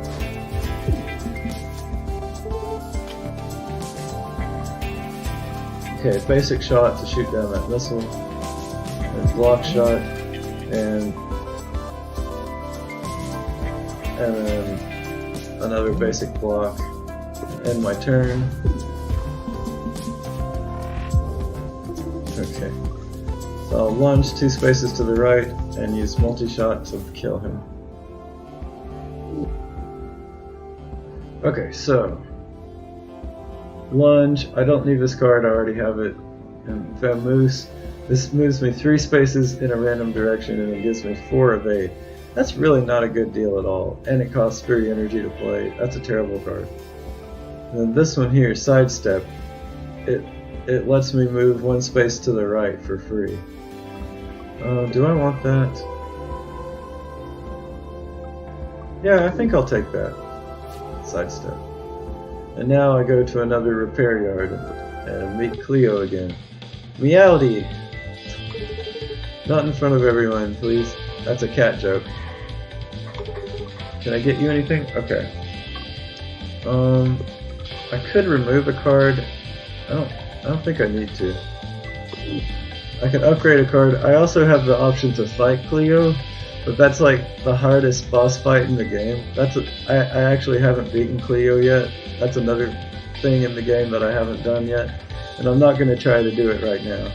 Okay, basic shot to shoot down that missile, and block shot, and then another basic block, end my turn. Okay, so I'll lunge 2 spaces to the right and use multi-shot to kill him. Okay, so lunge, I don't need this card, I already have it. And Vamoose, this moves me 3 spaces in a random direction and it gives me 4 evade. That's really not a good deal at all, and it costs 3 energy to play. That's a terrible card. And then this one here, Sidestep, it lets me move 1 space to the right for free. Do I want that? Yeah, I think I'll take that. Sidestep. And now I go to another repair yard and meet Cleo again. Meowdy! Not in front of everyone, please. That's a cat joke. Can I get you anything? Okay. I could remove a card. I don't think I need to. I can upgrade a card. I also have the option to fight Cleo, but that's like the hardest boss fight in the game. I actually haven't beaten Cleo yet. That's another thing in the game that I haven't done yet, and I'm not going to try to do it right now.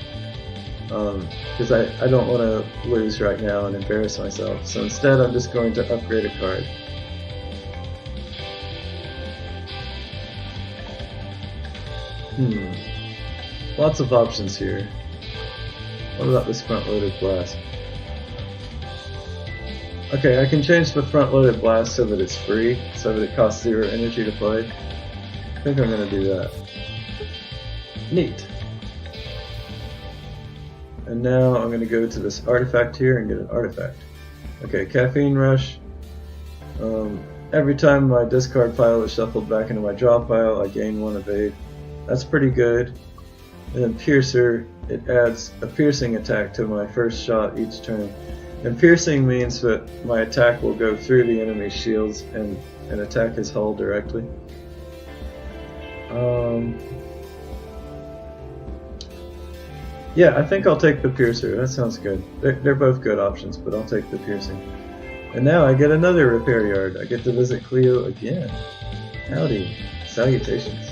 Because I don't want to lose right now and embarrass myself. So instead I'm just going to upgrade a card. Lots of options here. What about this front-loaded blast? Okay, I can change the front-loaded blast so that it's free, so that it costs 0 energy to play. I think I'm going to do that. Neat. And now I'm going to go to this artifact here and get an artifact. Okay, Caffeine Rush. Every time my discard pile is shuffled back into my draw pile, I gain 1 evade. That's pretty good. And then Piercer, it adds a piercing attack to my first shot each turn. And piercing means that my attack will go through the enemy's shields and attack his hull directly. Yeah, I think I'll take the Piercer. That sounds good. They're both good options, but I'll take the Piercing. And now I get another repair yard. I get to visit Cleo again. Howdy. Salutations.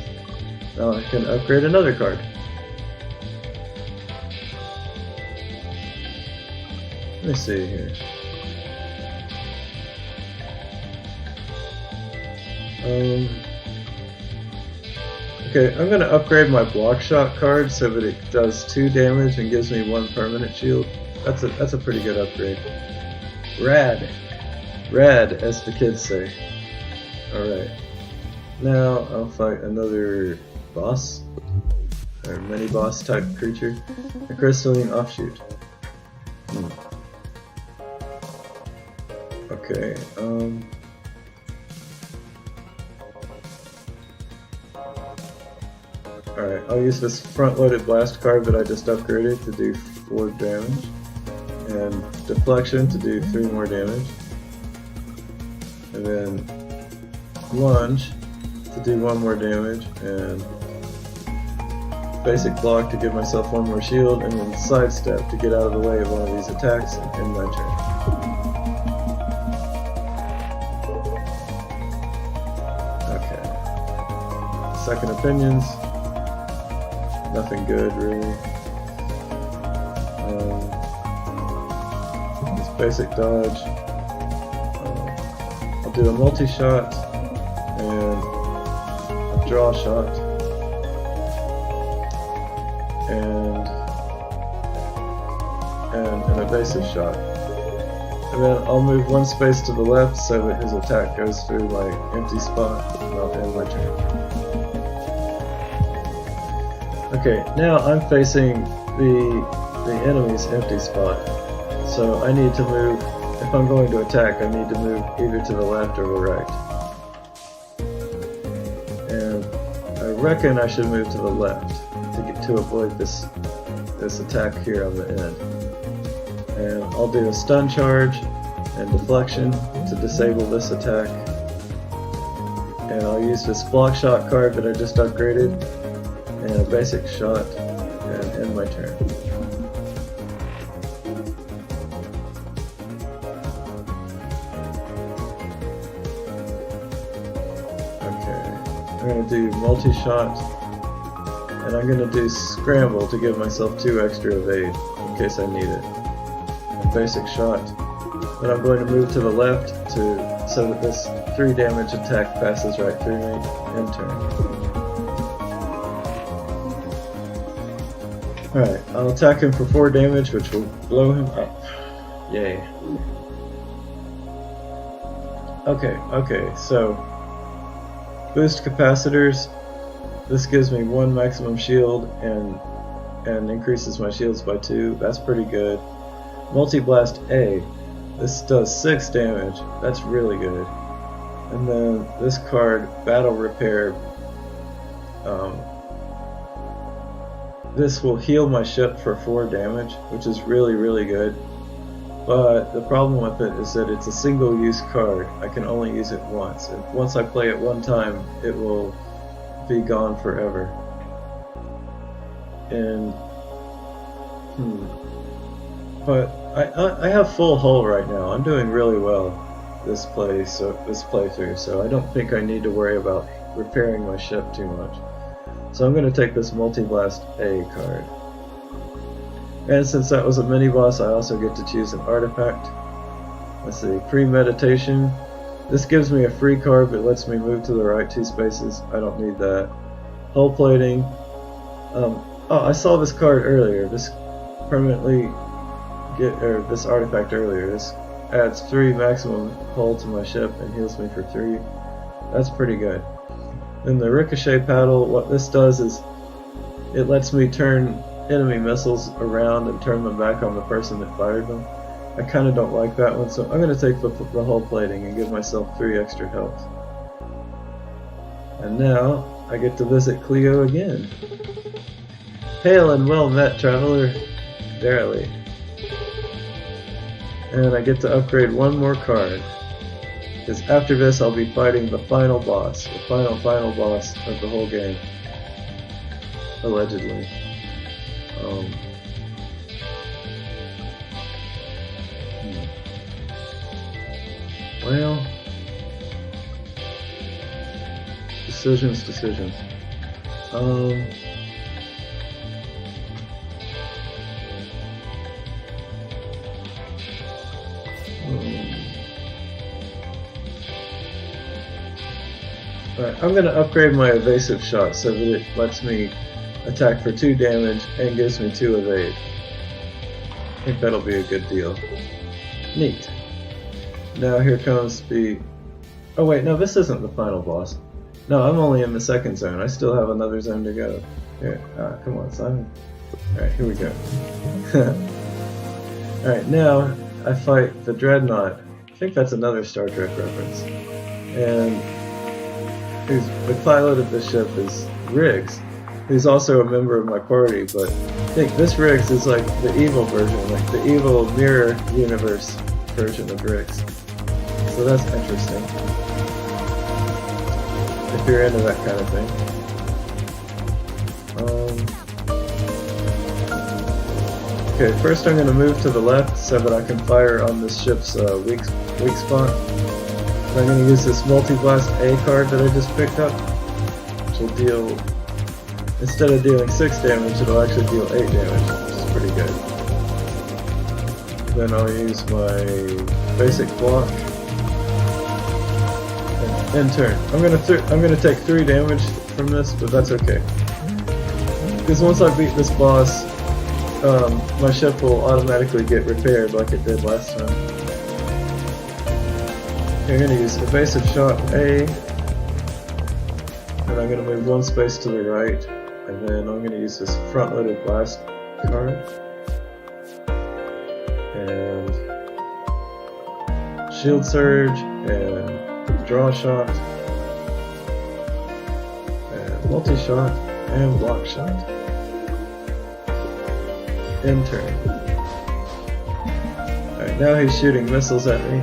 Now I can upgrade another card. Let me see here. Okay, I'm going to upgrade my block shot card so that it does 2 damage and gives me 1 permanent shield. That's a pretty good upgrade. Rad. Rad, as the kids say. Alright. Now I'll fight another boss, or mini-boss type creature. A crystalline offshoot. Okay, alright, I'll use this front-loaded blast card that I just upgraded to do 4 damage, and deflection to do 3 more damage, and then lunge to do 1 more damage, and basic block to give myself 1 more shield, and then sidestep to get out of the way of one of these attacks and end my turn. Okay. Second opinions. Nothing good, really. This basic dodge. I'll do a multi-shot and a draw shot. And an evasive shot. And then I'll move 1 space to the left so that his attack goes through my empty spot and I'll end my turn. Okay, now I'm facing the enemy's empty spot. So I need to move if I'm going to attack, I need to move either to the left or the right. And I reckon I should move to the left to avoid this attack here on the end. And I'll do a stun charge and deflection to disable this attack. And I'll use this block shot card that I just upgraded and a basic shot and end my turn. Okay, I'm going to do multi-shot and I'm going to do scramble to give myself 2 extra evade in case I need it. And basic shot. Then I'm going to move to the left so that this 3 damage attack passes right through me. End turn. Alright, I'll attack him for 4 damage, which will blow him up. Yay. Okay, so boost capacitors. This gives me 1 maximum shield and increases my shields by 2. That's pretty good. Multi-blast A. This does 6 damage. That's really good. And then this card, Battle Repair. This will heal my ship for 4 damage, which is really, really good. But the problem with it is that it's a single-use card. I can only use it once. And once I play it one time, it will be gone forever. And but I have full hull right now. I'm doing really well this playthrough, so I don't think I need to worry about repairing my ship too much. So I'm going to take this Multi-Blast A card. And since that was a mini-boss, I also get to choose an artifact. Let's see, Premeditation. This gives me a free card, but lets me move to the right 2 spaces. I don't need that. Hull Plating. Oh, I saw this card earlier. This this artifact earlier. This adds 3 maximum hull to my ship and heals me for 3. That's pretty good. Then the Ricochet Paddle, what this does is it lets me turn enemy missiles around and turn them back on the person that fired them. I kind of don't like that one, so I'm going to take the hull plating and give myself 3 extra health. And now I get to visit Cleo again. Hail and well met, traveler. Verily. And I get to upgrade 1 more card. Because after this I'll be fighting the final boss. The final boss of the whole game. Allegedly. Well, decisions. Alright, I'm going to upgrade my evasive shot so that it lets me attack for 2 damage and gives me 2 evade. I think that'll be a good deal. Neat. Now here comes the... Oh wait, no, this isn't the final boss. No, I'm only in the 2nd zone. I still have another zone to go. Here, come on, Simon. Alright, here we go. Alright, now I fight the Dreadnought. I think that's another Star Trek reference. And the pilot of the ship is Riggs, who's also a member of my party, but I think this Riggs is like the evil version, like the evil mirror universe version of Riggs. So that's interesting, if you're into that kind of thing. Okay, first I'm going to move to the left so that I can fire on this ship's weak spot. I'm going to use this Multi-Blast A card that I just picked up, which will deal, instead of dealing 6 damage, it'll actually deal 8 damage, which is pretty good. Then I'll use my basic block, and end turn. I'm going to take 3 damage from this, but that's okay. Because once I beat this boss, my ship will automatically get repaired like it did last time. I'm going to use evasive shot A, and I'm going to move 1 space to the right, and then I'm going to use this front-loaded blast card, and shield surge and draw shot and multi-shot and block shot. End turn. Alright, now he's shooting missiles at me.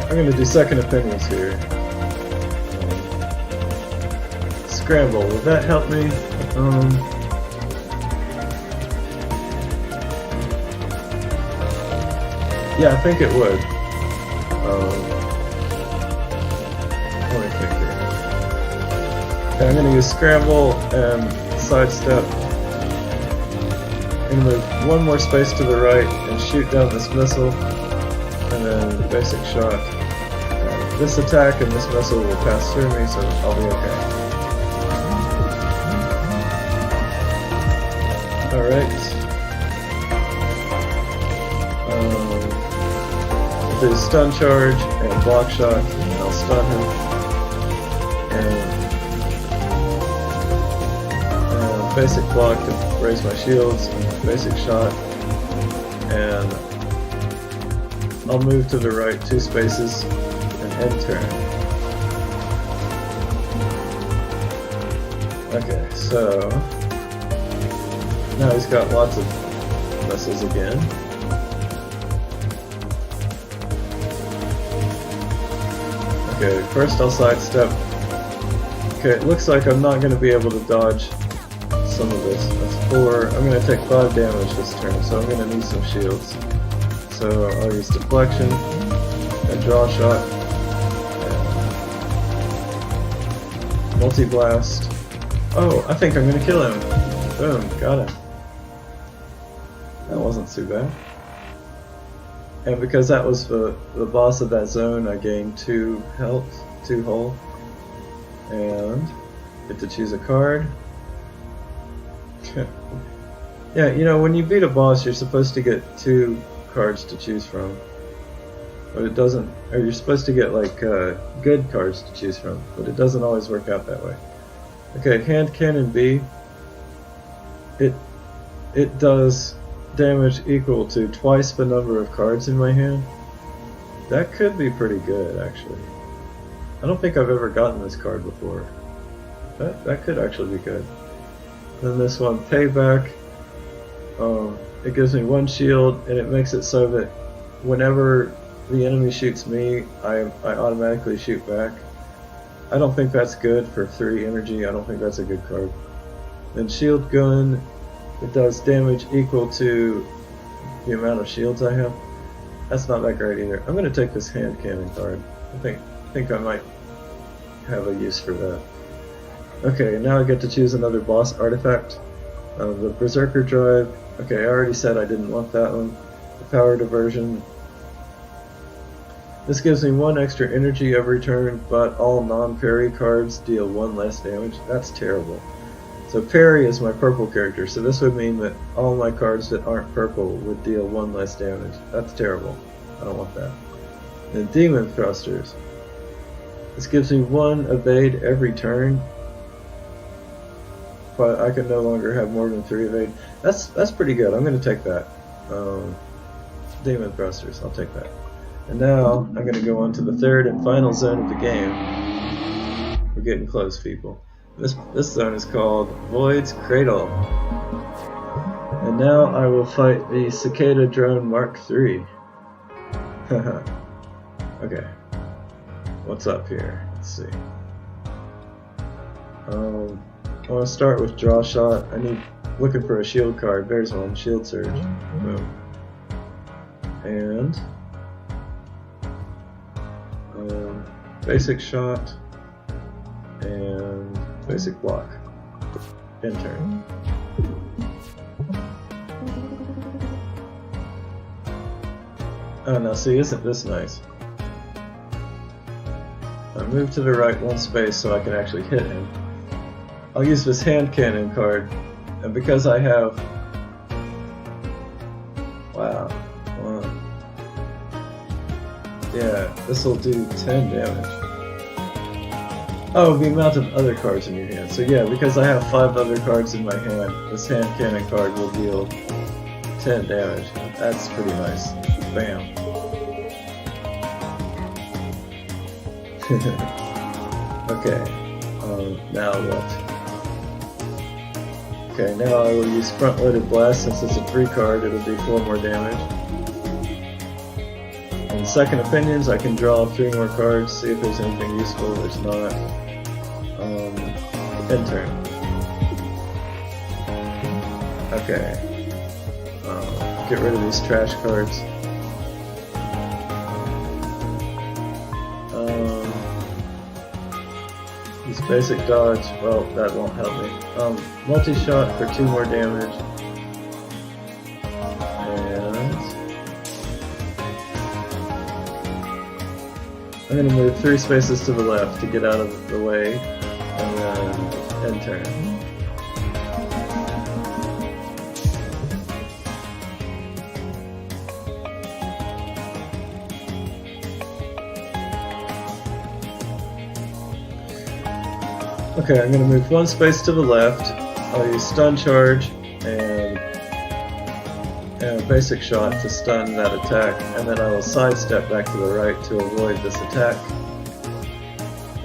I'm going to do second opinions here. Scramble, will that help me? Yeah, I think it would. Let me think here. Okay, I'm going to use Scramble and Sidestep. I'm going to move one more space to the right and shoot down this missile. And then basic shot. This attack and this missile will pass through me, so I'll be okay. Alright. Do stun charge and block shot, and I'll stun him. And basic block to raise my shields, and basic shot. And I'll move to the right 2 spaces and end turn. Okay, so now he's got lots of missiles again. Okay, first I'll sidestep. Okay, it looks like I'm not going to be able to dodge some of this. That's 4. I'm going to take 5 damage this turn, so I'm going to need some shields. So I'll use deflection and draw shot and multi-blast. Oh, I think I'm gonna kill him. Boom, got him. That wasn't too bad. And because that was the boss of that zone, I gained 2 health, 2 hull, and get to choose a card. Yeah, you know, when you beat a boss, you're supposed to get 2 cards to choose from, but it doesn't, or you're supposed to get like good cards to choose from, but it doesn't always work out that way. Okay, hand cannon B, it does damage equal to twice the number of cards in my hand. That could be pretty good, actually. I don't think I've ever gotten this card before. That could actually be good. Then this one, payback. It gives me 1 shield, and it makes it so that whenever the enemy shoots me, I automatically shoot back. I don't think that's good for 3 energy. I don't think that's a good card. Then shield gun, it does damage equal to the amount of shields I have. That's not that great either. I'm going to take this hand cannon card. I think I might have a use for that. Okay, now I get to choose another boss artifact. The Berserker Drive. Okay, I already said I didn't want that one. The Power Diversion. This gives me 1 extra energy every turn, but all non-parry cards deal 1 less damage. That's terrible. So parry is my purple character, so this would mean that all my cards that aren't purple would deal 1 less damage. That's terrible. I don't want that. Then Demon Thrusters. This gives me 1 evade every turn, but I can no longer have more than 3 evade. That's pretty good. I'm going to take that. Demon Thrusters. I'll take that. And now I'm going to go on to the 3rd and final zone of the game. We're getting close, people. This zone is called Void's Cradle. And now I will fight the Cicada Drone Mark III. Okay. What's up here? Let's see. I want to start with draw shot. Looking for a shield card. There's one. Shield surge. Boom. And basic shot and basic block. End turn. Oh, now see, isn't this nice? I move to the right 1 space so I can actually hit him. I'll use this hand cannon card, and because I have, wow, Yeah, this will do 10 damage. Oh, the amount of other cards in your hand. So yeah, because I have 5 other cards in my hand, this hand cannon card will deal 10 damage. That's pretty nice. Bam. Okay, now what? Okay, now I will use front-loaded blast. Since it's a free card, it'll do 4 more damage. And second opinions, I can draw 3 more cards, see if there's anything useful. There's not. End turn. Okay. Get rid of these trash cards. Use basic dodge. Well, that won't help me. Multi-shot for 2 more damage. And I'm going to move 3 spaces to the left to get out of the way, and then end turn. Okay, I'm going to move 1 space to the left. I'll use stun charge and a basic shot to stun that attack, and then I will sidestep back to the right to avoid this attack.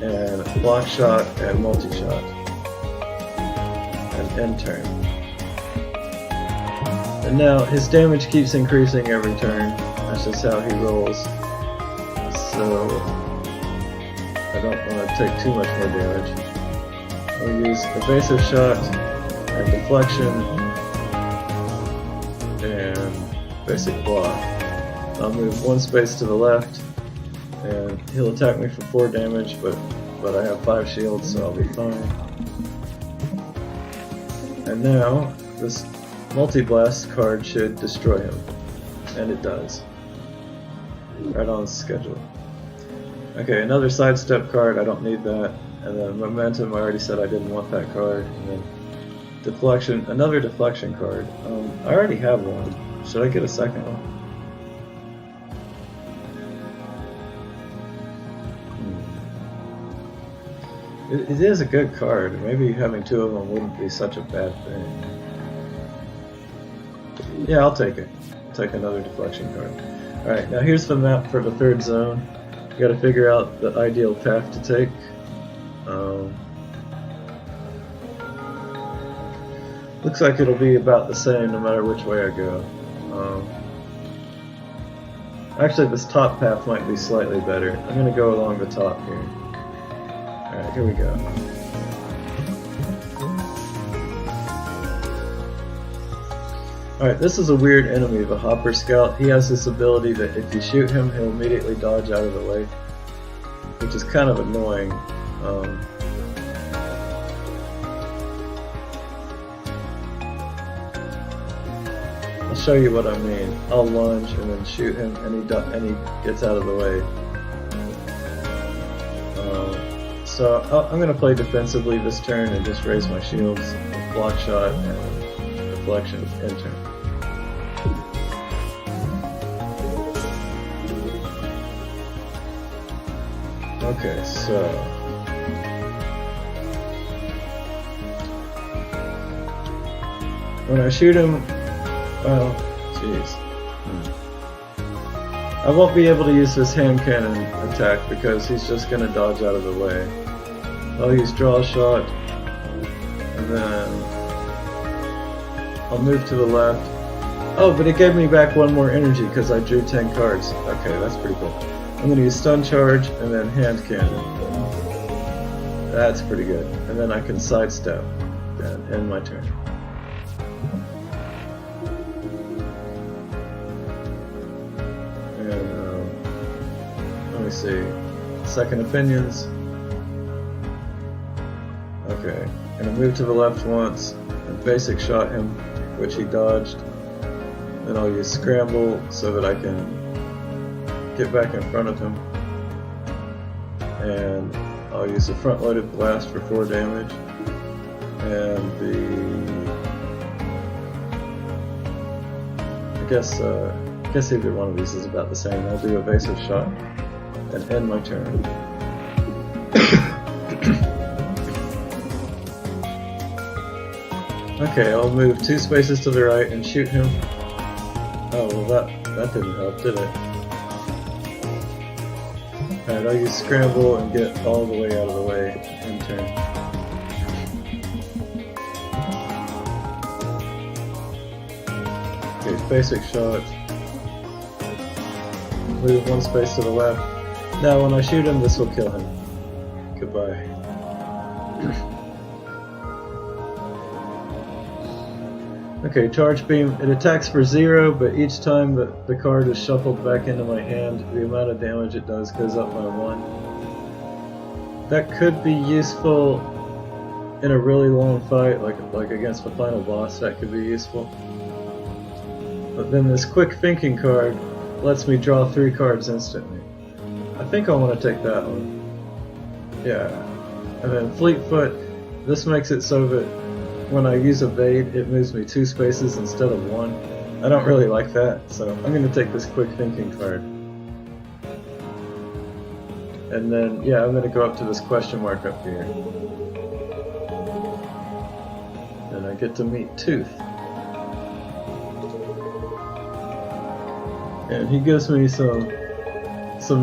And block shot and multi-shot. And end turn. And now his damage keeps increasing every turn. That's just how he rolls. So I don't want to take too much more damage. I'll use evasive shot and deflection and basic block. I'll move 1 space to the left, and he'll attack me for 4 damage, but I have 5 shields, so I'll be fine. And now this multi-blast card should destroy him, and it does. Right on schedule. Okay, another sidestep card, I don't need that. And then momentum, I already said I didn't want that card. And then deflection, another deflection card. I already have one. Should I get a second one? It is a good card. Maybe having 2 of them wouldn't be such a bad thing. Yeah, I'll take it. I'll take another deflection card. Alright, now here's the map for the 3rd zone. You gotta figure out the ideal path to take. Looks like it'll be about the same no matter which way I go. Actually, this top path might be slightly better. I'm going to go along the top here. Alright, here we go. Alright, this is a weird enemy, the Hopper Scout. He has this ability that if you shoot him, he'll immediately dodge out of the way, which is kind of annoying. I'll show you what I mean. I'll lunge and then shoot him, and he gets out of the way. So I'm going to play defensively this turn and just raise my shields with block shot and deflection end turn. Okay, so when I shoot him, well, jeez. I won't be able to use this hand cannon attack because he's just going to dodge out of the way. I'll use draw shot, and then I'll move to the left. Oh, but it gave me back 1 more energy because I drew 10 cards. Okay, that's pretty cool. I'm going to use stun charge and then hand cannon. That's pretty good. And then I can sidestep and end my turn. Let me see. Second opinions. Okay. I'm going to move to the left once and basic shot him, which he dodged. Then I'll use scramble so that I can get back in front of him. And I'll use the front loaded blast for 4 damage. And I guess either one of these is about the same. I'll do evasive shot. and end my turn. Okay, I'll move 2 spaces to the right and shoot him. Oh, well that didn't help, did it? Alright, I'll use scramble and get all the way out of the way and turn. Okay, basic shot. Move 1 space to the left. Now when I shoot him, this will kill him. Goodbye. Okay, charge beam. It attacks for 0, but each time that the card is shuffled back into my hand, the amount of damage it does goes up by 1. That could be useful in a really long fight, like against the final boss. That could be useful. But then this quick thinking card lets me draw 3 cards instantly. I think I want to take that one. Yeah. And then Fleetfoot. This makes it so that when I use evade, it moves me 2 spaces instead of 1. I don't really like that, so I'm going to take this quick thinking card. And then, yeah, I'm going to go up to this question mark up here. And I get to meet Tooth. And he gives me some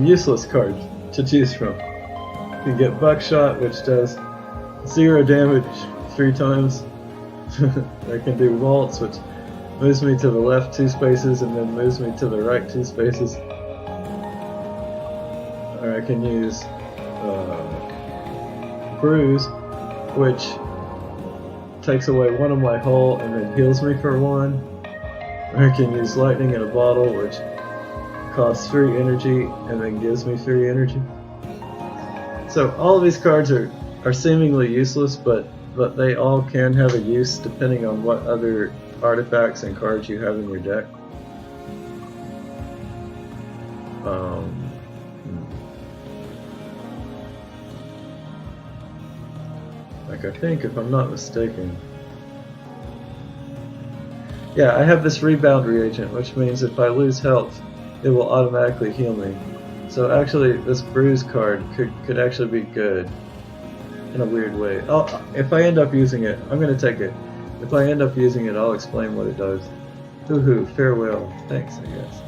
useless cards to choose from. You get Buckshot, which does 0 damage 3 times. I can do Waltz, which moves me to the left 2 spaces and then moves me to the right 2 spaces. Or I can use Bruise, which takes away 1 of my hull and then heals me for 1. Or I can use Lightning in a Bottle, which costs 3 energy and then gives me 3 energy. So all of these cards are seemingly useless, but they all can have a use depending on what other artifacts and cards you have in your deck. Like I think, if I'm not mistaken. Yeah, I have this rebound reagent, which means if I lose health, it will automatically heal me. So actually, this Bruise card could actually be good. In a weird way. Oh, if I end up using it, I'm going to take it. If I end up using it, I'll explain what it does. Hoo-hoo, farewell. Thanks, I guess.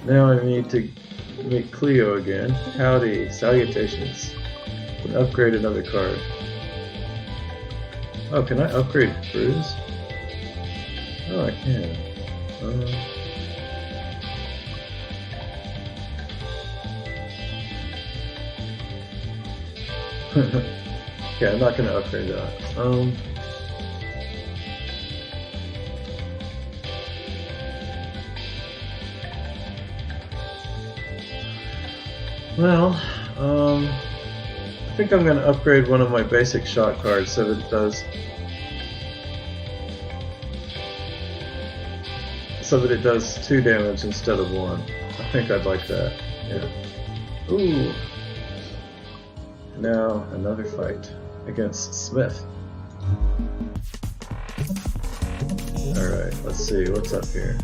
Now I need to meet Cleo again. Howdy, salutations. And upgrade another card. Oh, can I upgrade Bruise? Oh, I can. Yeah, I'm not going to upgrade that. Well, I think I'm going to upgrade one of my basic shot cards so that it does 2 damage instead of 1. I think I'd like that. Yeah. Ooh. Now another fight against Smith. Alright, let's see what's up here.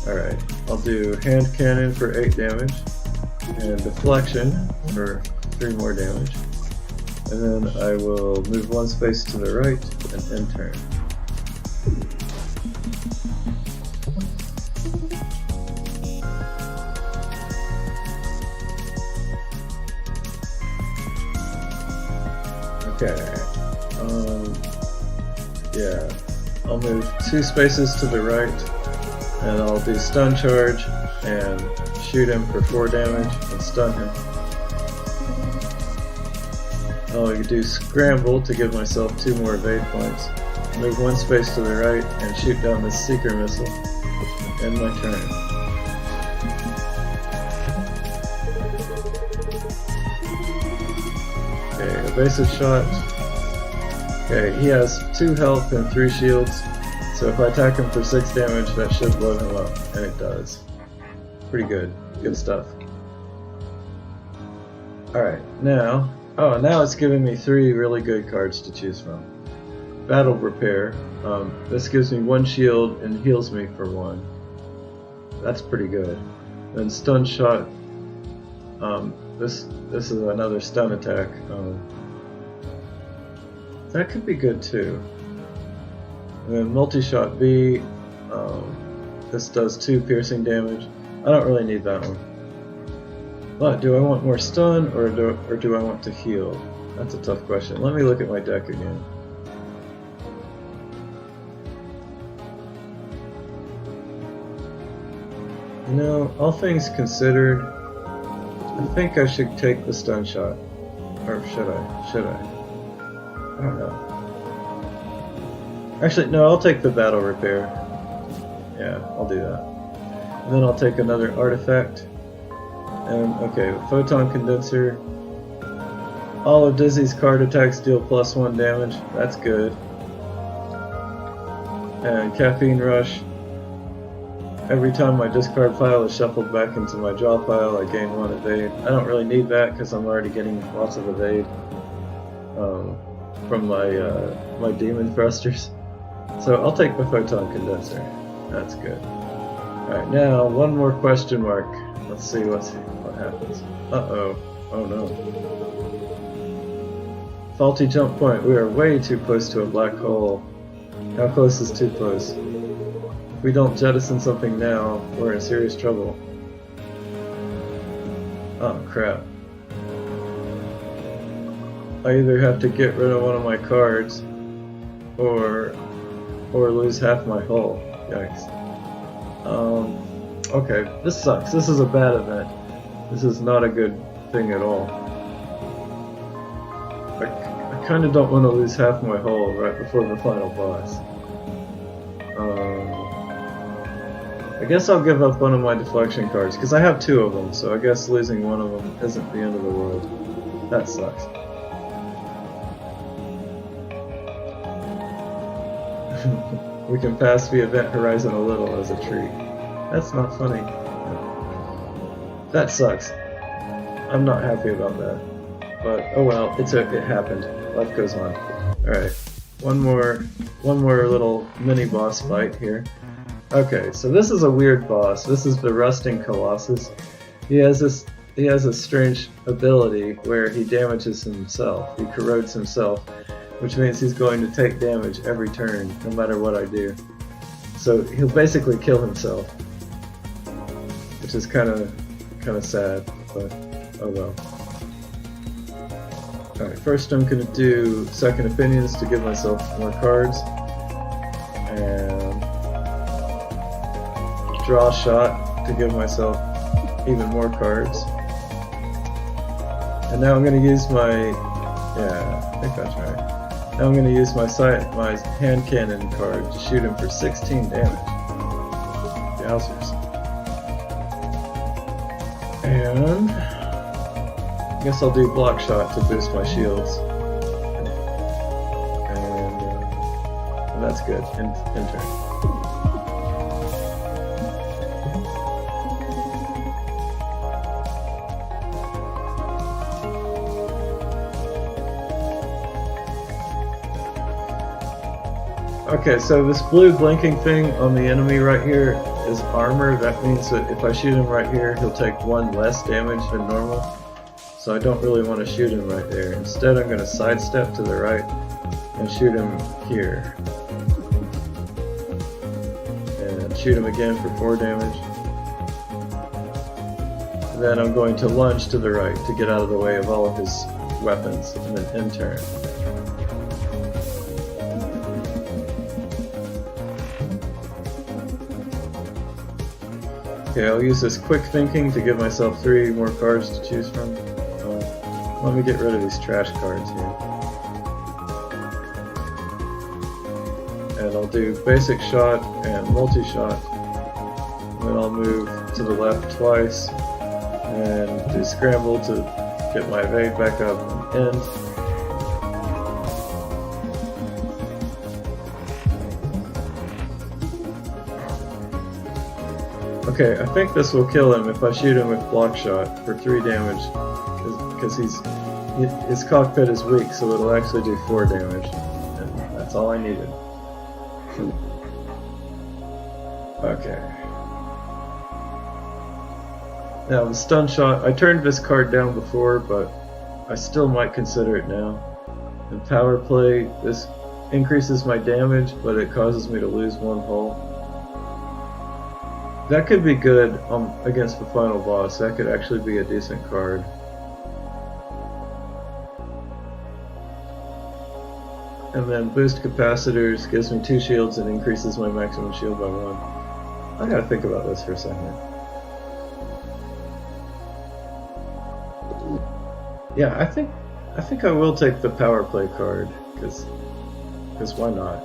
Alright, I'll do hand cannon for 8 damage and deflection for 3 more damage. And then I will move 1 space to the right and end turn. Okay, yeah, I'll move 2 spaces to the right, and I'll do stun charge, and shoot him for 4 damage, and stun him. I'll do scramble to give myself 2 more evade points, move 1 space to the right, and shoot down this seeker missile, and end my turn. Okay, evasive shot. Okay, he has 2 health and 3 shields, so if I attack him for 6 damage, that should blow him up, and it does. Pretty good. Good stuff. Alright, now it's giving me 3 really good cards to choose from. battle repair. This gives me 1 shield and heals me for 1. That's pretty good. Then stun shot. This is another stun attack. That could be good too. And then multi-shot B. This does 2 piercing damage. I don't really need that one. But do I want more stun or do I want to heal? That's a tough question. Let me look at my deck again. You know, all things considered, I think I should take the stun shot. Or should I? Should I? I don't know. Actually, no, I'll take the battle repair. Yeah, I'll do that. And then I'll take another artifact. And, okay, photon condenser. All of Dizzy's card attacks deal +1 damage. That's good. And caffeine rush. Every time my discard pile is shuffled back into my draw pile, I gain 1 evade. I don't really need that because I'm already getting lots of evade from my demon thrusters. So I'll take the photon condenser. That's good. Alright, now one more question mark. Let's see what happens. Uh-oh. Oh no. Faulty jump point. We are way too close to a black hole. How close is too close? If we don't jettison something now, we're in serious trouble. Oh crap. I either have to get rid of one of my cards or lose half my hull. Yikes. Okay, this sucks. This is a bad event. This is not a good thing at all. I kind of don't want to lose half my hull right before the final boss. I guess I'll give up one of my deflection cards, because I have 2 of them, so I guess losing one of them isn't the end of the world. That sucks. We can pass the event horizon a little as a treat. That's not funny. That sucks. I'm not happy about that. But oh well, it happened. Life goes on. Alright. One more little mini boss fight here. Okay, so this is a weird boss. This is the Rusting Colossus. He has a strange ability where he damages himself. He corrodes himself, which means he's going to take damage every turn, no matter what I do. So he'll basically kill himself, which is kind of sad, but oh well. Alright, first I'm going to do Second Opinions to give myself more cards, and Draw Shot to give myself even more cards. And now I'm going to use my, yeah, I think that's right. Now I'm going to use my hand cannon card to shoot him for 16 damage. Yowzers. And I guess I'll do Block Shot to boost my shields. And that's good. In turn. Okay, so this blue blinking thing on the enemy right here is armor. That means that if I shoot him right here, he'll take 1 less damage than normal. So I don't really want to shoot him right there. Instead, I'm going to sidestep to the right and shoot him here. And shoot him again for 4 damage. And then I'm going to lunge to the right to get out of the way of all of his weapons, and then end turn. Okay, I'll use this quick thinking to give myself 3 more cards to choose from. Let me get rid of these trash cards here. And I'll do basic shot and multi-shot. Then I'll move to the left twice and do scramble to get my evade back up and end. Okay, I think this will kill him if I shoot him with Block Shot for 3 damage, because his cockpit is weak, so it'll actually do 4 damage. And That's all I needed. Okay. Now the stun shot, I turned this card down before, but I still might consider it now. And power play, this increases my damage, but it causes me to lose one hull. That could be good against the final boss. That could actually be a decent card. And then boost capacitors gives me 2 shields and increases my maximum shield by 1. I gotta think about this for a second. Yeah, I think I will take the power play card, because why not?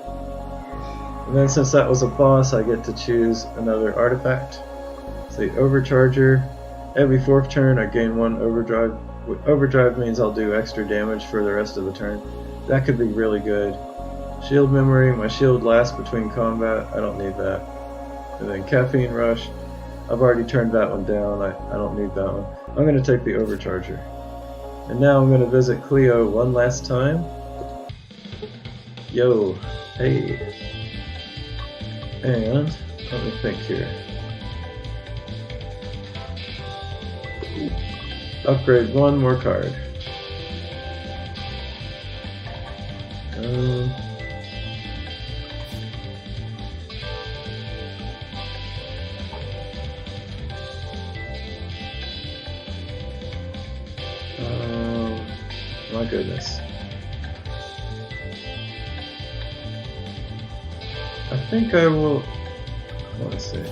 And then since that was a boss, I get to choose another artifact. So the Overcharger. Every 4th turn I gain 1 overdrive. Overdrive means I'll do extra damage for the rest of the turn. That could be really good. Shield memory, my shield lasts between combat. I don't need that. And then Caffeine Rush. I've already turned that one down. I don't need that one. I'm going to take the Overcharger. And now I'm going to visit Cleo one last time. Yo, hey. And let me think here. Upgrade 1 more card. My goodness. I think I will. Let's see.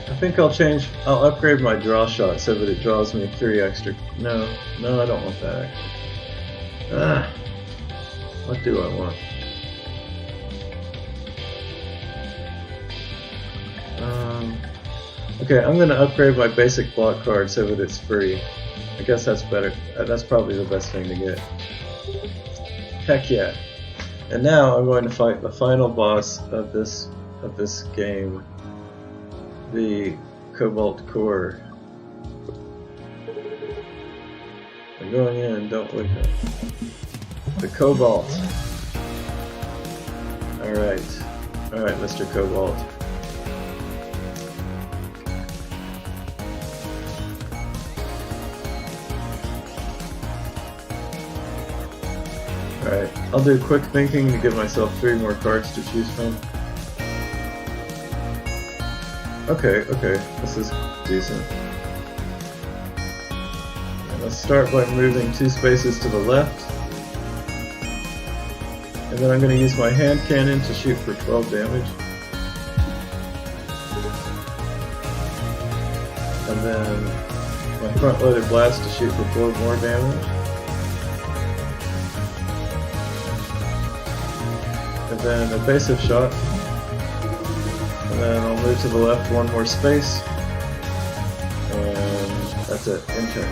I think I'll upgrade my draw shot so that it draws me 3 extra. No, I don't want that. What do I want? Okay, I'm going to upgrade my basic block card so that it's free. I guess that's better. That's probably the best thing to get. Heck yeah. And now I'm going to fight the final boss of this game, the Cobalt Core. I'm going in, don't wake up. The Cobalt. Alright, Mr. Cobalt. Alright, I'll do quick thinking to give myself 3 more cards to choose from. Okay, this is decent. And let's start by moving 2 spaces to the left. And then I'm going to use my hand cannon to shoot for 12 damage. And then my front-loaded blast to shoot for 4 more damage. And then evasive shot. And then I'll move to the left 1 more space. And that's it, in turn.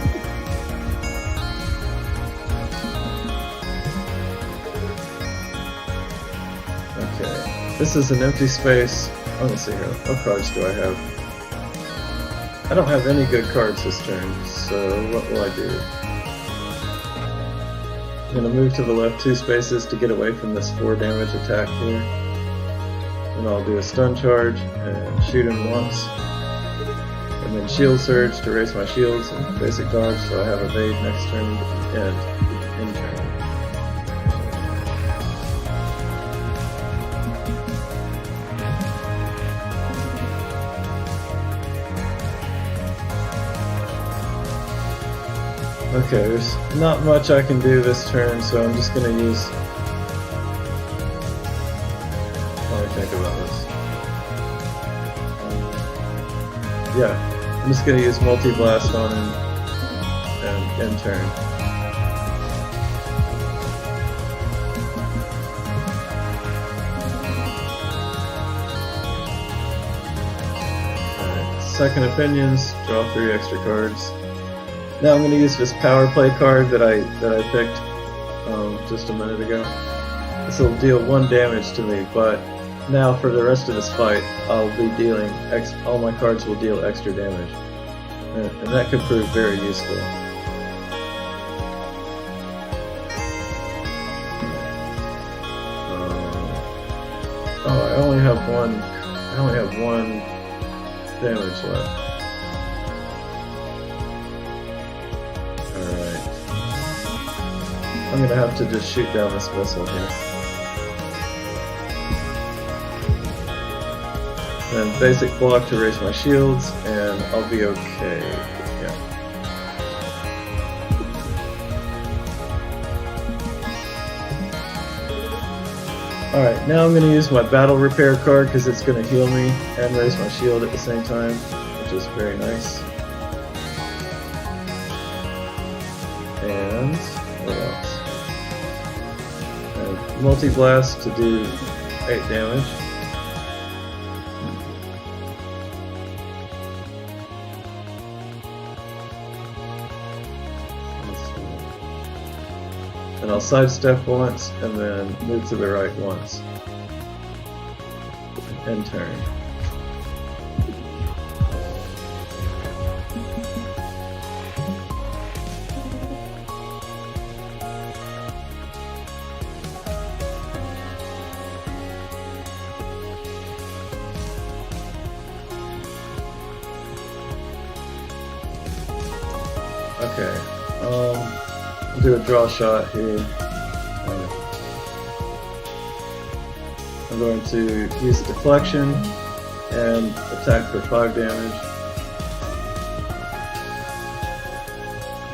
Okay, this is an empty space. Let me see here, what cards do I have? I don't have any good cards this turn, so what will I do? I'm going to move to the left 2 spaces to get away from this 4 damage attack here. And I'll do a stun charge and shoot him once. And then shield surge to raise my shields and basic dodge so I have evade next turn and in turn. Okay, there's not much I can do this turn, so I'm just going to use... Let me think about this. Yeah, I'm just going to use multi-blast on him and end turn. Alright, second opinions, draw 3 extra cards. Now I'm going to use this power play card that I picked just a minute ago. This will deal 1 damage to me, but now for the rest of this fight, I'll be dealing all my cards will deal extra damage, and that could prove very useful. have one. I only have one damage left. Alright. I'm gonna have to just shoot down this missile here. Then basic block to raise my shields, and I'll be okay. Yeah. Alright, now I'm going to use my battle repair card because it's going to heal me and raise my shield at the same time, which is very nice. And what else? And multi-blast to do 8 damage. And I'll sidestep once, and then move to the right once. And turn. Okay. I'll do a draw shot here. I'm going to use deflection and attack for 5 damage.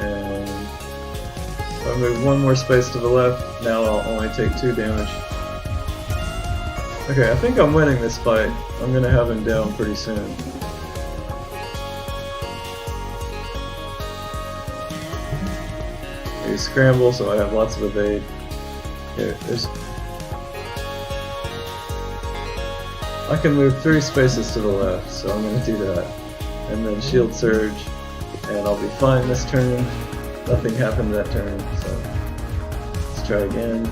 And if I move one more space to the left, now I'll only take 2 damage. Okay, I think I'm winning this fight. I'm going to have him down pretty soon. Scramble, so I have lots of evade. Here, I can move 3 spaces to the left, so I'm going to do that. And then shield surge, and I'll be fine this turn. Nothing happened that turn, so let's try again.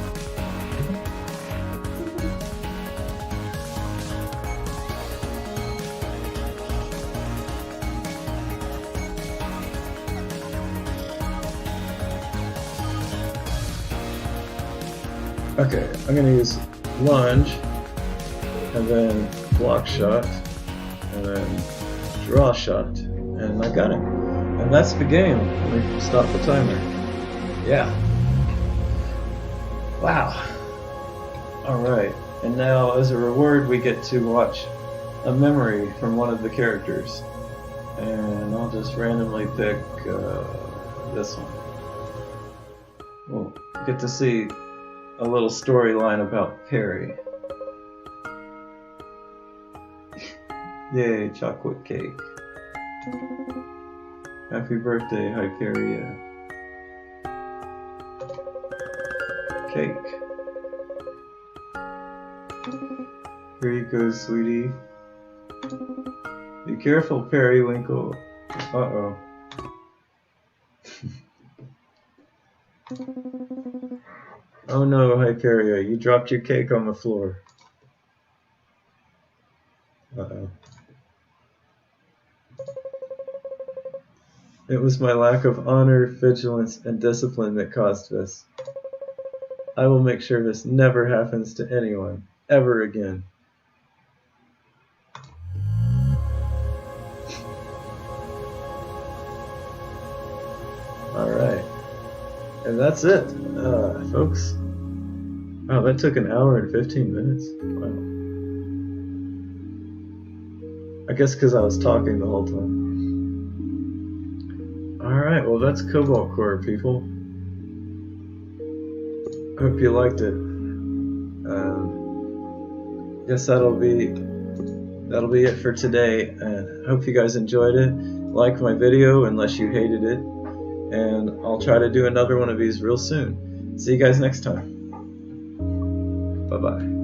Okay, I'm going to use lunge, and then block shot, and then draw shot, and I got him. And that's the game. Let me stop the timer. Yeah. Wow. Alright, and now as a reward we get to watch a memory from one of the characters. And I'll just randomly pick this one. We'll get to see a little storyline about Perry. Yay, chocolate cake. Happy birthday, Hyperia. Cake. Here you go, sweetie. Be careful, Periwinkle. Uh-oh. Oh no, Hyperia, you dropped your cake on the floor. Uh-oh. It was my lack of honor, vigilance, and discipline that caused this. I will make sure this never happens to anyone, ever again. Alright. And that's it, folks. Wow, that took an hour and 15 minutes. Wow. I guess because I was talking the whole time. Alright, well that's Cobalt Core, people. Hope you liked it. Guess that'll be it for today. And hope you guys enjoyed it. Like my video unless you hated it. And I'll try to do another one of these real soon. See you guys next time. Bye-bye.